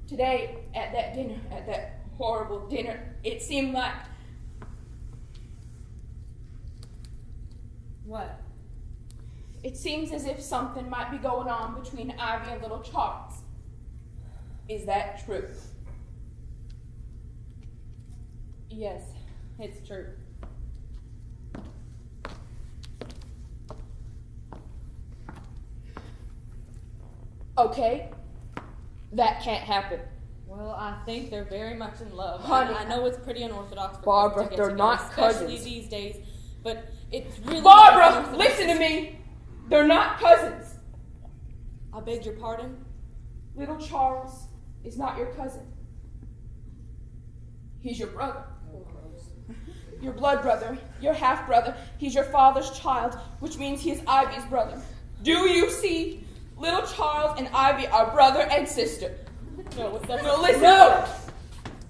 today at that horrible dinner, it seemed like... What? It seems as if something might be going on between Ivy and little Charles. Is that true? Yes, it's true. Okay, that can't happen. Well, I think they're very much in love. Honey, I know it's pretty unorthodox for Barbara, cousins to get they're together, not especially cousins. these days. But it's really Barbara, listen to me. They're not cousins. I beg your pardon? Little Charles is not your cousin. He's your brother. Your blood brother, your half brother. He's your father's child, which means he is Ivy's brother. Do you see? Little Charles and Ivy are brother and sister. No, No, listen. No!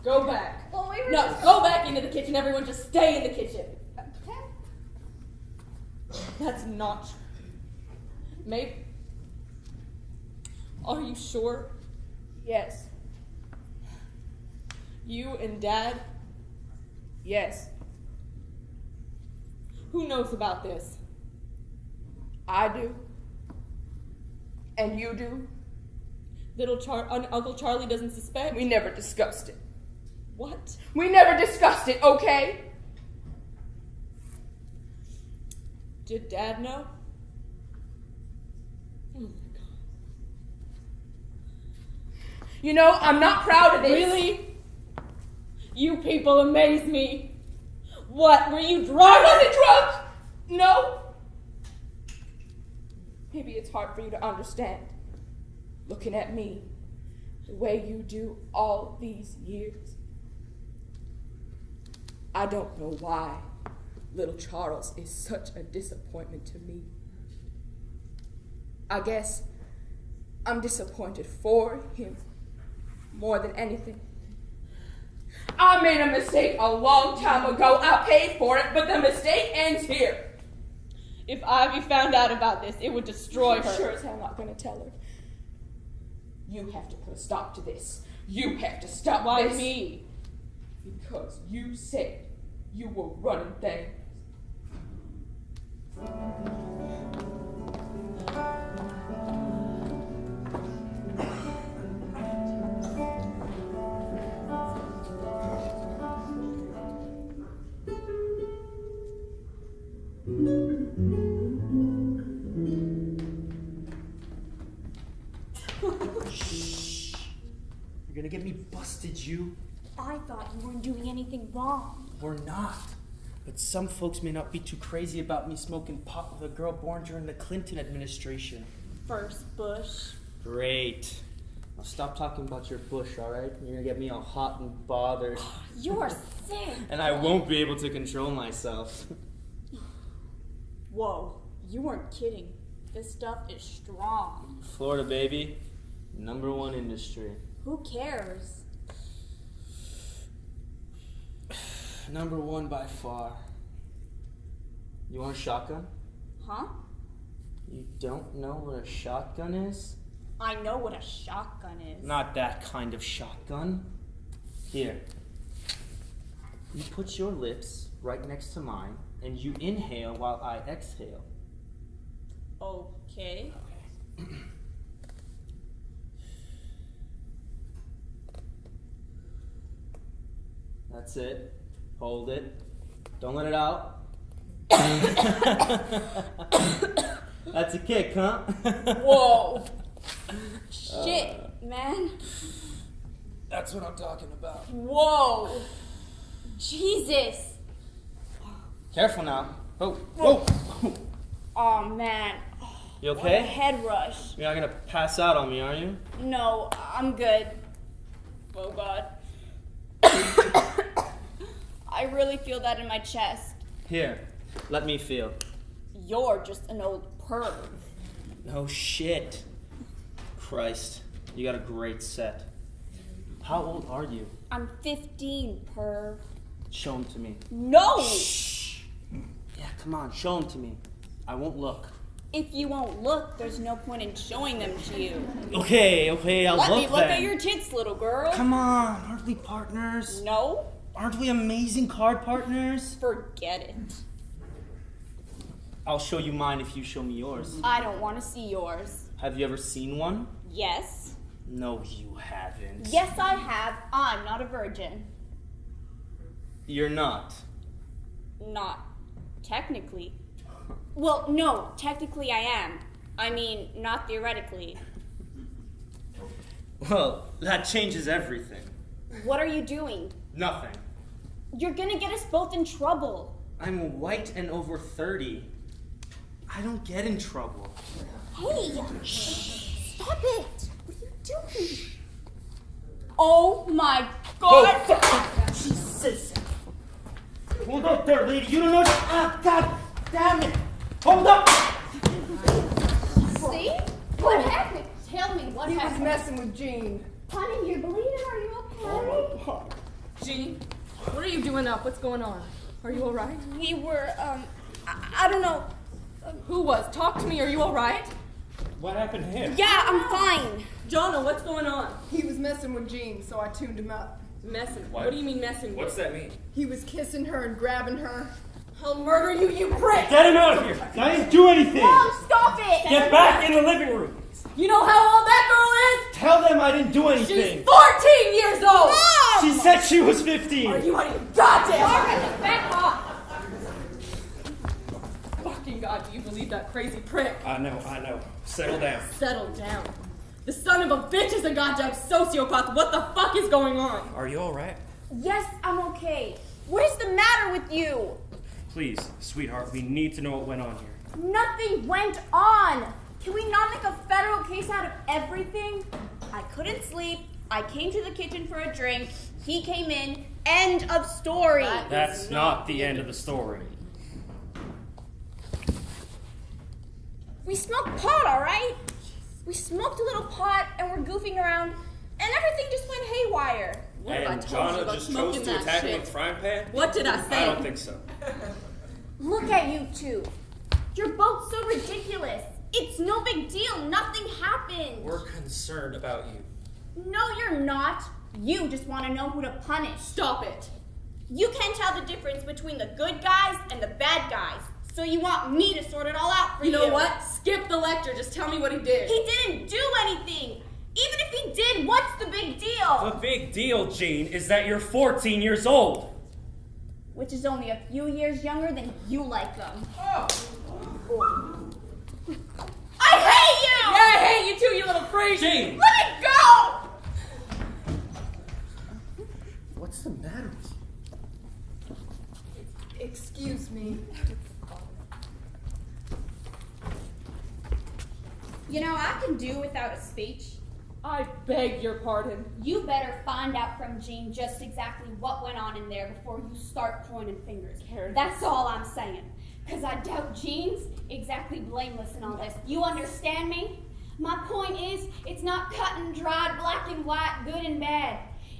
Go back. Well, we were No, just... go back into the kitchen. Everyone just stay in the kitchen. Okay. That's not true. Maybe. Are you sure? Yes. You and Dad? Yes. Who knows about this? I do. And you do. Uncle Charlie doesn't suspect? We never discussed it. What? We never discussed it, okay? Did Dad know? Oh my God. You know, I'm not proud of this. Really? You people amaze me. What, were you drunk? I wasn't drunk! No. Maybe it's hard for you to understand. Looking at me the way you do all these years. I don't know why little Charles is such a disappointment to me. I guess I'm disappointed for him more than anything. I made a mistake a long time ago. I paid for it, but the mistake ends here. If Ivy found out about this, it would destroy her. I'm sure as hell not going to tell her. You have to put a stop to this. You have to stop Why this. me? Because you said you were running things. You're gonna get me busted, you. I thought you weren't doing anything wrong. We're not. But some folks may not be too crazy about me smoking pot with a girl born during the Clinton administration. First Bush. Great. Now stop talking about your bush, alright? You're gonna get me all hot and bothered. You're sick. And I won't be able to control myself. Whoa, you weren't kidding. This stuff is strong. Florida, baby. #1 industry. Who cares? #1 by far. You want a shotgun? Huh? You don't know what a shotgun is? I know what a shotgun is. Not that kind of shotgun. Here. You put your lips right next to mine, and you inhale while I exhale. Okay. That's it. Hold it. Don't let it out. That's a kick, huh? Whoa. Shit, man. That's what I'm talking about. Whoa. Jesus. Careful now. Oh, whoa. Oh, man. You What a okay? head rush. You're not gonna pass out on me, are you? No, I'm good. Oh, God. I really feel that in my chest. Here, let me feel. You're just an old perv. No shit. Christ, you got a great set. How old are you? I'm 15, perv. Show them to me. No! Shh. Yeah, come on, show them to me. I won't look. If you won't look, there's no point in showing them to you. Okay, I'll Let look me look then. at your tits, little girl. Come on, aren't we partners? No? Aren't we amazing card partners? Forget it. I'll show you mine if you show me yours. I don't want to see yours. Have you ever seen one? Yes. No, you haven't. Yes, I have. I'm not a virgin. You're not. Not technically. Well, no, technically I am. I mean, not theoretically. Well, that changes everything. What are you doing? Nothing. You're gonna get us both in trouble. I'm white and over 30. I don't get in trouble. Hey! Stop it! What are you doing? Oh my God! Jesus! Hold up there, lady. You don't know. Ah, God damn it! Hold up! See? What happened? Tell me what He was happened. messing with Jean. Honey, you're bleeding. Are you okay? Jean, what are you doing up? What's going on? Are you all right? We were, I don't know. Who was? Talk to me. Are you all right? What happened to him? Yeah, I'm fine. Jonah, what's going on? He was messing with Jean, so I tuned him up. Messing. What? What do you mean messing? What's that mean? He was kissing her and grabbing her. I'll murder you, you prick! Get him out of here! I didn't do anything! Mom, stop it! Get back in the living room! You know how old that girl is? Tell them I didn't do She's anything! 14 years old! Mom! She said she was 15! Are you out of your goddamn Margaret, back off. fucking God do you believe that crazy prick? I know. Settle down. Settle down. The son of a bitch is a goddamn sociopath. What the fuck is going on? Are you alright? Yes, I'm okay. What is the matter with you? Please, sweetheart, we need to know what went on here. Nothing went on. Can we not make a federal case out of everything? I couldn't sleep. I came to the kitchen for a drink. He came in. End of story. That's not the end of the story. We smoked pot, all right? We smoked a little pot and we're goofing around, and everything just went haywire. What have I And told you Jonna about just chose smoking to that attack shit? him with a frying pan? What did I say? I don't think so. Look at you two. You're both so ridiculous. It's no big deal. Nothing happened. We're concerned about you. No, you're not. You just want to know who to punish. Stop it. You can't tell the difference between the good guys and the bad guys. So you want me to sort it all out for you. You know what? Skip the lecture. Just tell me what he did. He didn't do anything. Even if he did, what's the big deal? The big deal, Jean, is that you're 14 years old. Which is only a few years younger than you like them. Oh. I hate you! Yeah, I hate you too, you little freak! Jean! Let it go! What's the matter with you? Excuse me. You know, I can do without a speech. I beg your pardon. You better find out from Jean just exactly what went on in there before you start pointing fingers. That's all I'm saying. Because I doubt Jean's exactly blameless in all this. You understand me? My point is, it's not cut and dried, black and white, good and bad.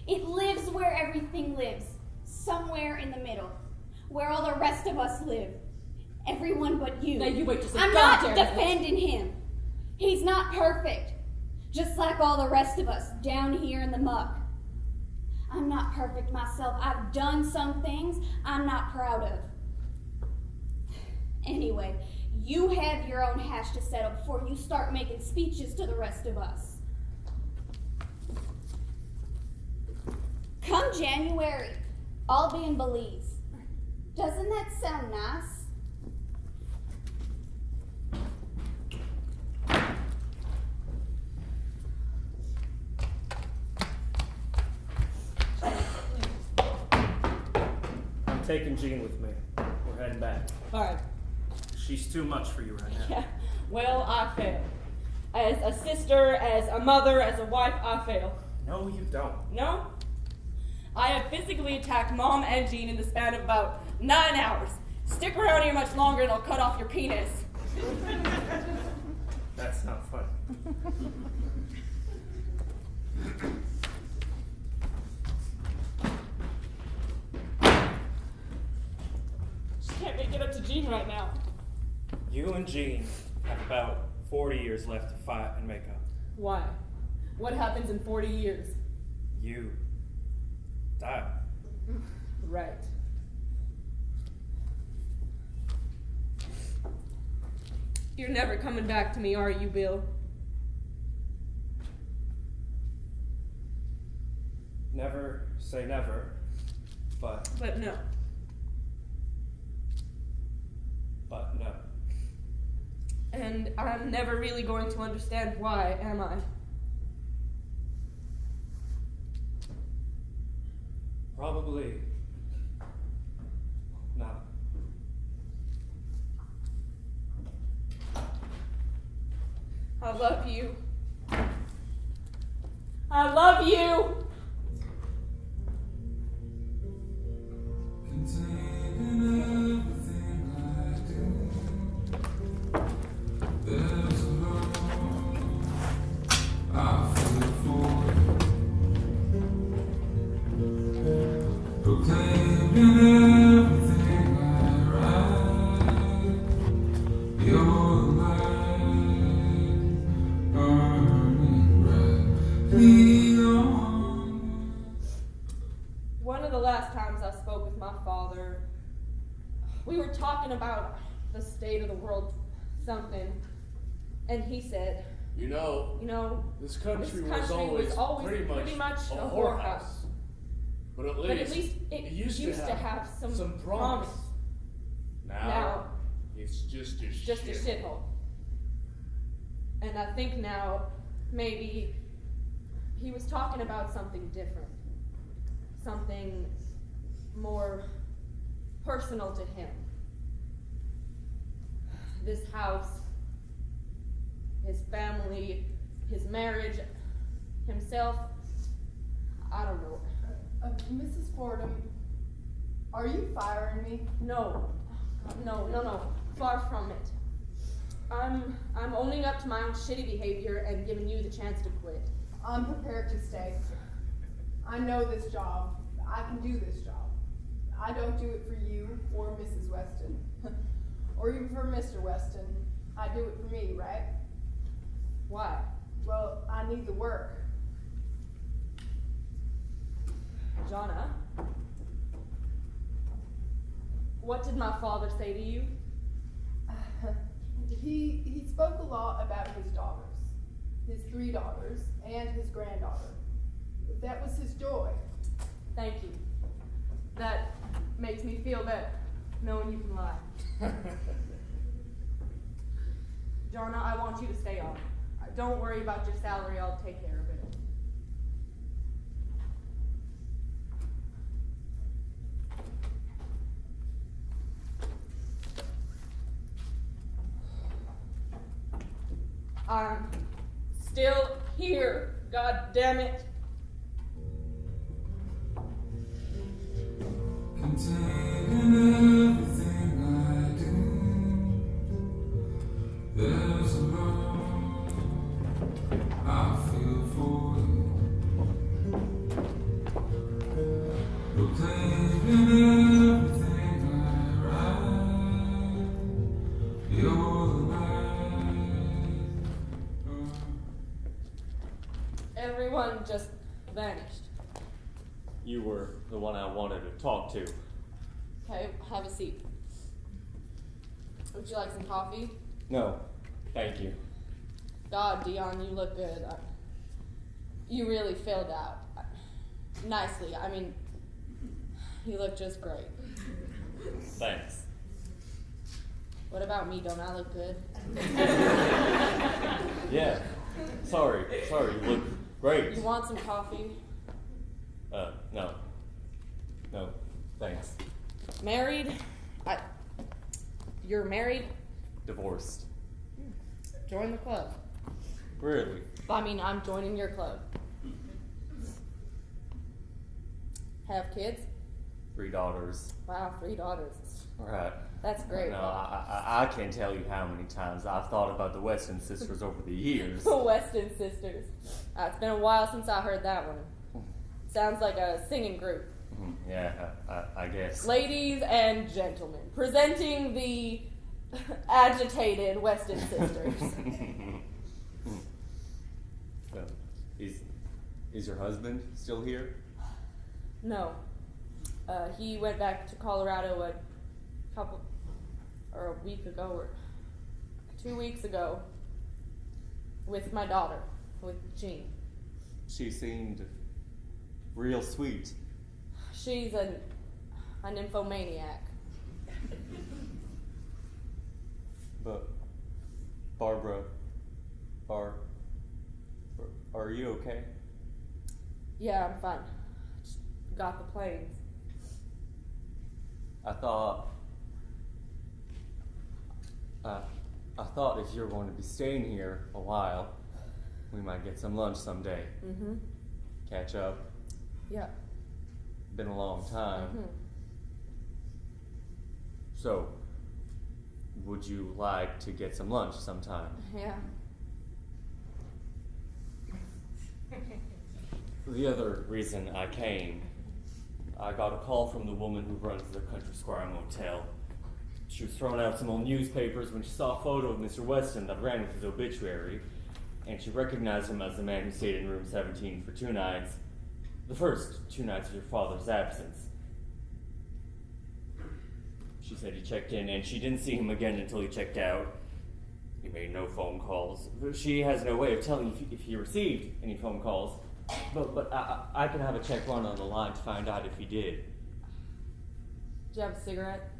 It lives where everything lives. Somewhere in the middle. Where all the rest of us live. Everyone but you. Now you wait just a I'm not goddamn minute. defending him. He's not perfect. Just like all the rest of us down here in the muck. I'm not perfect myself. I've done some things I'm not proud of. Anyway, you have your own hash to settle before you start making speeches to the rest of us. Come January, I'll be in Belize. Doesn't that sound nice? I'm taking Jean with me. We're heading back. Alright. She's too much for you right now. Yeah. Well, I fail. As a sister, as a mother, as a wife, I fail. No, you don't. No? I have physically attacked Mom and Jean in the span of about 9 hours. Stick around here much longer and I'll cut off your penis. That's not funny. Just can't make it up to Jean right now. You and Jean have about 40 years left to fight and make up. Why? What happens in 40 years? You die. Right. You're never coming back to me, are you, Bill? Never say never, but no. But no. And I'm never really going to understand why, am I? Probably not. I love you. I love you! One of the last times I spoke with my father, we were talking about the state of the world, something, and he said, You know, this country was always pretty much a whorehouse. But at least it used to have some promise. Now It's just a Just a shithole. And I think now maybe he was talking about something different. Something more personal to him. This house, his family, his marriage, himself, I don't know. Mrs. Fordham, are you firing me? No, far from it. I'm owning up to my own shitty behavior and giving you the chance to quit. I'm prepared to stay. I know this job. I can do this job. I don't do it for you or Mrs. Weston. Or even for Mr. Weston. I do it for me, right? Why? Well, I need the work. Jonna, what did my father say to you? He spoke a lot about his daughters. His 3 daughters and his granddaughter. That was his joy. Thank you. That makes me feel better, knowing you can lie. Jonna, I want you to stay on. Don't worry about your salary, I'll take care of it. I'm still here, god damn it. Containing everything I do, there's a love I feel for you. Proclaiming everything I write, you're the light. Everyone just vanished. You were the one I wanted to talk to. Okay, have a seat. Would you like some coffee? No, thank you. God, Dion, you look good. You really filled out. Nicely. I mean, you look just great. Thanks. What about me? Don't I look good? Yeah. Sorry, you look great. You want some coffee? No. No, thanks. Married? You're married? Divorced. Join the club. Really? I mean, I'm joining your club. Have kids? 3 daughters. Wow, 3 daughters. Right. That's great. No, I can't tell you how many times I've thought about the Weston sisters over the years. The Weston sisters. It's been a while since I heard that one. Sounds like a singing group. Yeah, I guess. Ladies and gentlemen, presenting the agitated Weston sisters. Is your husband still here? No. He went back to Colorado a week ago, or 2 weeks ago, with my daughter, with Jean. She seemed real sweet. She's a nymphomaniac. But, Barbara, are you okay? Yeah, I'm fine. Just got the planes. I thought if you're going to be staying here a while, we might get some lunch someday. Mm-hmm. Catch up. Yeah. Been a long time. Mm-hmm. So, would you like to get some lunch sometime? Yeah. The other reason I came, I got a call from the woman who runs the Country Squire Motel. She was throwing out some old newspapers when she saw a photo of Mr. Weston that ran with his obituary, and she recognized him as the man who stayed in room 17 for 2 nights, the first 2 nights of your father's absence. She said he checked in, and she didn't see him again until he checked out. He made no phone calls. She has no way of telling if he received any phone calls, but I can have a check run on the line to find out if he did. Do you have a cigarette?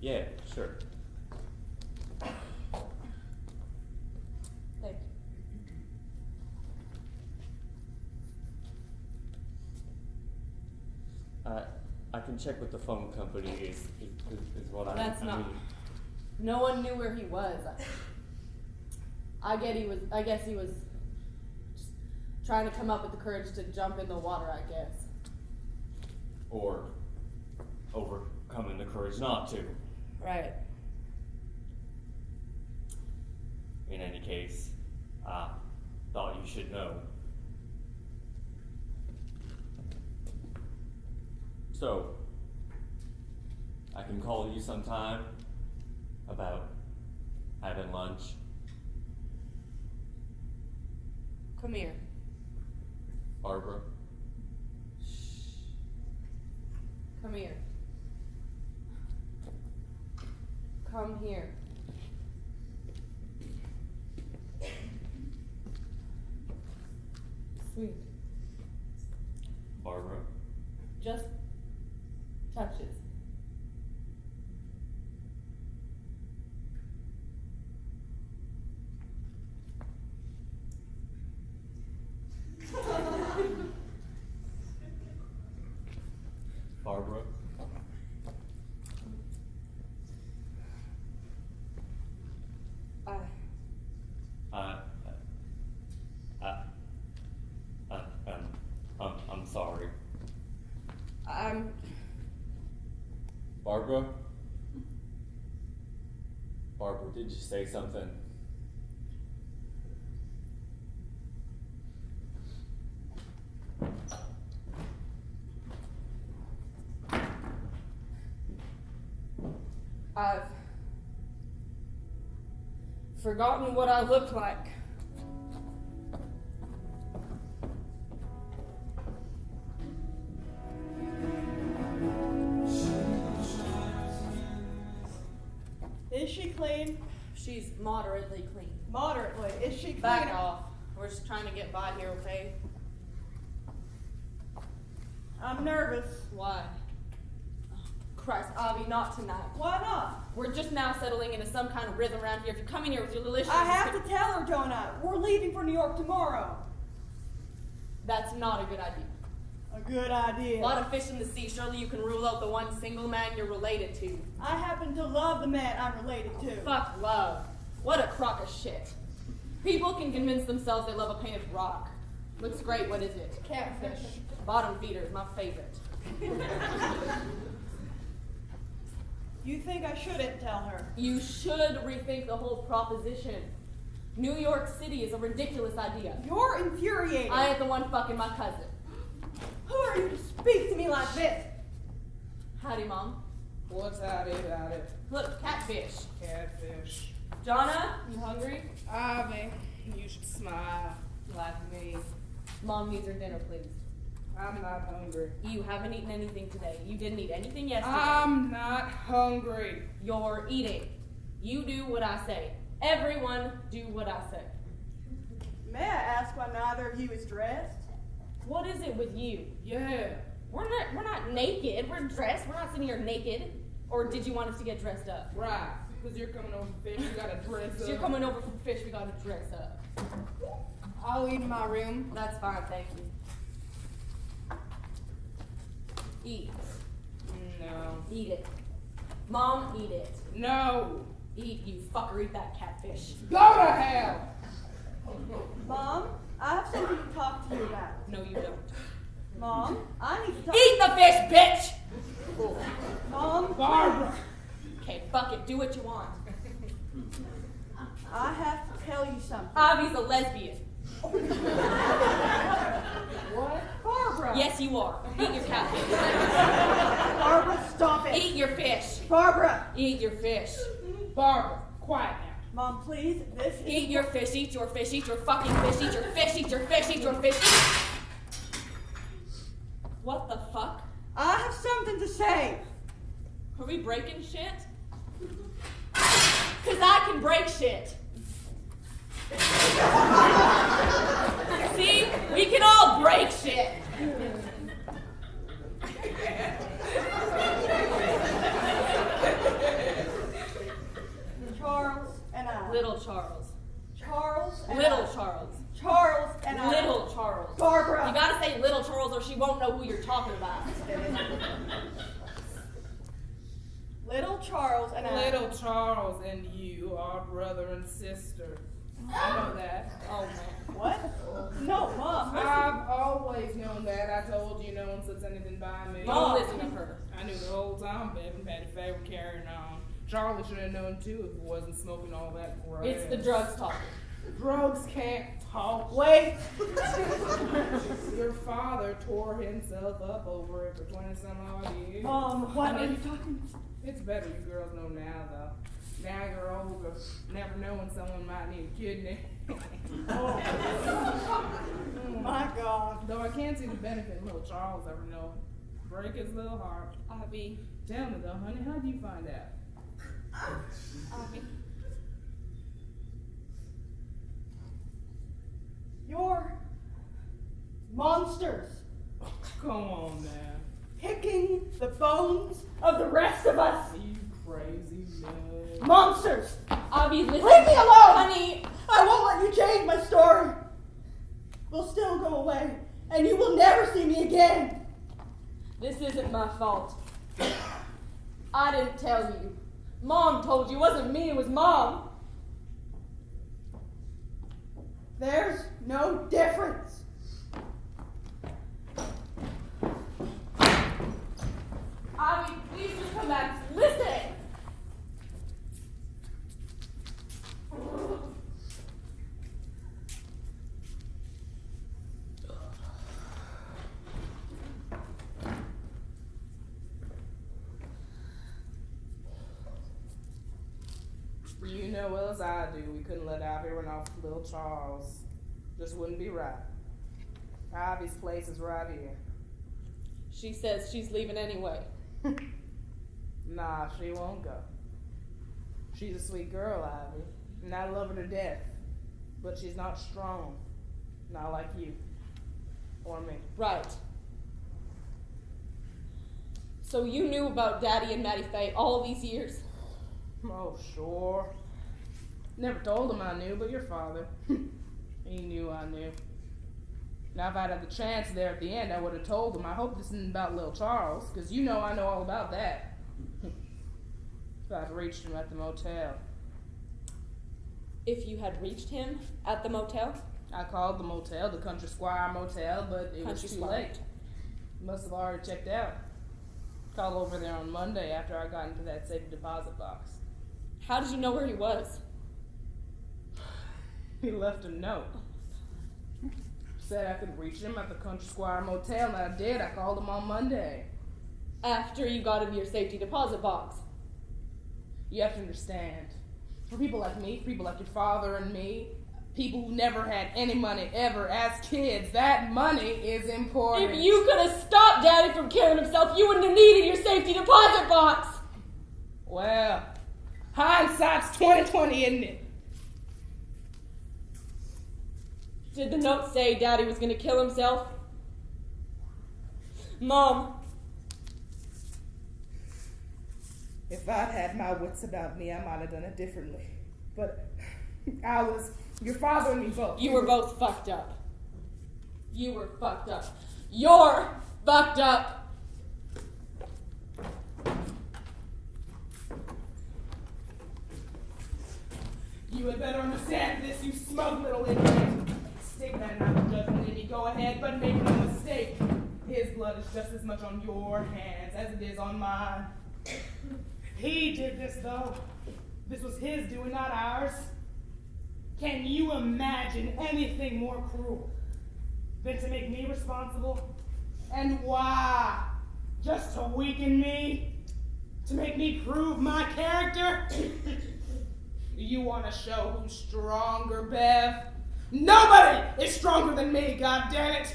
Yeah, sure. Thank you. I can check with the phone company is what I That's I not. mean. No one knew where he was. I guess he was just trying to come up with the courage to jump in the water, I guess. Or overcoming the courage not to. Right. In any case, I thought you should know. So, I can call you sometime about having lunch. Come here. Barbara? Come here. Come here. Sweet. Barbara? Just touches. Barbara? I'm sorry. Barbara? Barbara, did you say something? I've forgotten what I look like. Is she clean? She's moderately clean. Moderately. Is she clean? Back off. We're just trying to get by here, okay? I'm nervous. Why? Oh, Christ, Avi, not tonight. Why not? We're just now settling into some kind of rhythm around here. If you come in here with your little issues... I have to tell her, don't I? We're leaving for New York tomorrow. That's not a good idea. A good idea. A lot of fish in the sea. Surely you can rule out the one single man you're related to. I happen to love the man I'm related to. Fuck love. What a crock of shit. People can convince themselves they love a painted rock. Looks great, what is it? Catfish. Bottom feeder is my favorite. You think I shouldn't tell her? You should rethink the whole proposition. New York City is a ridiculous idea. You're infuriating. I ain't the one fucking my cousin. Who are you to speak to me like this? Howdy, Mom. What's howdy about it? Look, catfish. Catfish. Jonna, you hungry? Avi, you should smile like me. Mom needs her dinner, please. I'm not hungry. You haven't eaten anything today. You didn't eat anything yesterday. I'm not hungry. You're eating. You do what I say. Everyone do what I say. May I ask why neither of you is dressed? What is it with you? Yeah. We're not naked. We're dressed. We're not sitting here naked. Or did you want us to get dressed up? Right. Because you're coming over for fish, you gotta dress up. You're coming over for fish, we gotta dress up. I'll eat in my room. That's fine, thank you. Eat. No. Eat it. Mom, eat it. No. Eat, you fucker, eat that catfish. Go to hell! Mom, I have something to talk to you about. No, you don't. Mom, I need to talk. Eat the fish, bitch! Mom, Barbara! Okay, fuck it, do what you want. I have to tell you something. Avi's a lesbian. What? Barbara! Yes, you are. Eat your catfish. Barbara, stop it! Eat your fish. Barbara! Eat your fish. Barbara, quiet now. Mom, please, this is... Eat your fish, eat your fish, eat your fucking fish, eat your fish, eat your fish, eat your fish. What the fuck? I have something to say. Are we breaking shit? Cause I can break shit. See? We can all break shit. Little Charles. Charles and Little I. Charles. Charles and I. Little Charles. Barbara. You gotta say Little Charles or she won't know who you're talking about. Little Charles and I. Little Charles and you are brother and sister. I know that. Oh, man. What? No, Mom. Listen. I've always known that. I told you no one says anything by me. Don't listen to her. I knew the whole time Bev and Patty Faye were carrying on. Charlie should have known too if it wasn't smoking all that grass. It's the drugs talking. Drugs can't talk. Wait. Your father tore himself up over it for 20-some odd years. Mom, what are you talking about? It's better you girls know now, though. Now you're older, never knowing someone might need a kidney. My God. Though I can't see the benefit little Charles ever know. Break his little heart. Ivy. Tell me though, honey, how'd you find out? Ivy. You're monsters. Come on now. Picking the bones of the rest of us. You crazy man. Monsters. Ivy, listen. Leave me alone. Honey. I won't let you change my story. We'll still go away, and you will never see me again. This isn't my fault. I didn't tell you. Mom told you. It wasn't me, it was Mom. There's no difference. Ivy, please just come back. Listen. You know well as I do, we couldn't let Ivy run off with little Charles. Just wouldn't be right. Ivy's place is right here. She says she's leaving anyway. Nah, she won't go. She's a sweet girl, Ivy, and I love her to death. But she's not strong. Not like you. Or me. Right. So you knew about Daddy and Mattie Faye all these years? Oh, sure. Never told him I knew, but your father. He knew I knew. Now, if I'd had the chance there at the end, I would have told him. I hope this isn't about little Charles, because you know I know all about that. If I'd reached him at the motel. If you had reached him at the motel? I called the motel, the Country Squire Motel, but it was too Squire. late. Must have already checked out. Called over there on Monday after I got into that safe deposit box. How did you know where he was? He left a note. Said I could reach him at the Country Squire Motel, and I did. I called him on Monday. After you got into your safety deposit box. You have to understand. For people like me, people like your father and me, people who never had any money ever as kids, that money is important. If you could have stopped Daddy from killing himself, you wouldn't have needed your safety deposit box. Well, hindsight's 20/20, isn't it? Did the note say Daddy was going to kill himself? Mom. If I'd had my wits about me, I might have done it differently. But your father and me both. You were both fucked up. You were fucked up. You're fucked up. You had better understand this, you smug little idiot. Stick that knife of judgment in me, go ahead, but make no mistake. His blood is just as much on your hands as it is on mine. He did this, though. This was his doing, not ours. Can you imagine anything more cruel than to make me responsible? And why? Just to weaken me? To make me prove my character? You want to show who's stronger, Bev? Nobody is stronger than me, goddammit!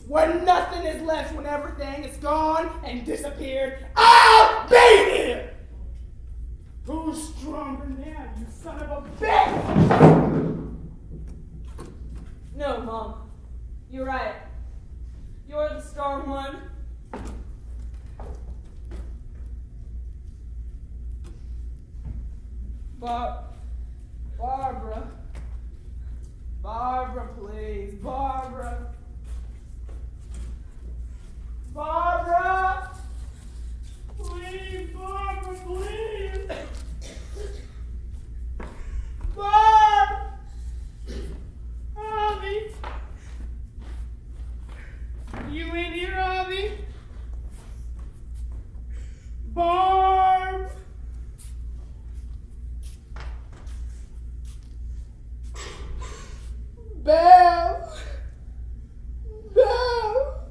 When nothing is left, when everything is gone and disappeared, I'll be here! Who's stronger now, you son of a bitch? No, Mom. You're right. You're the strong one. But Barbara. Barbara, please. Barbara. Barbara! Please, Barbara, please! Barb! Avi! You in here, Avi? Barb! Belle! Belle!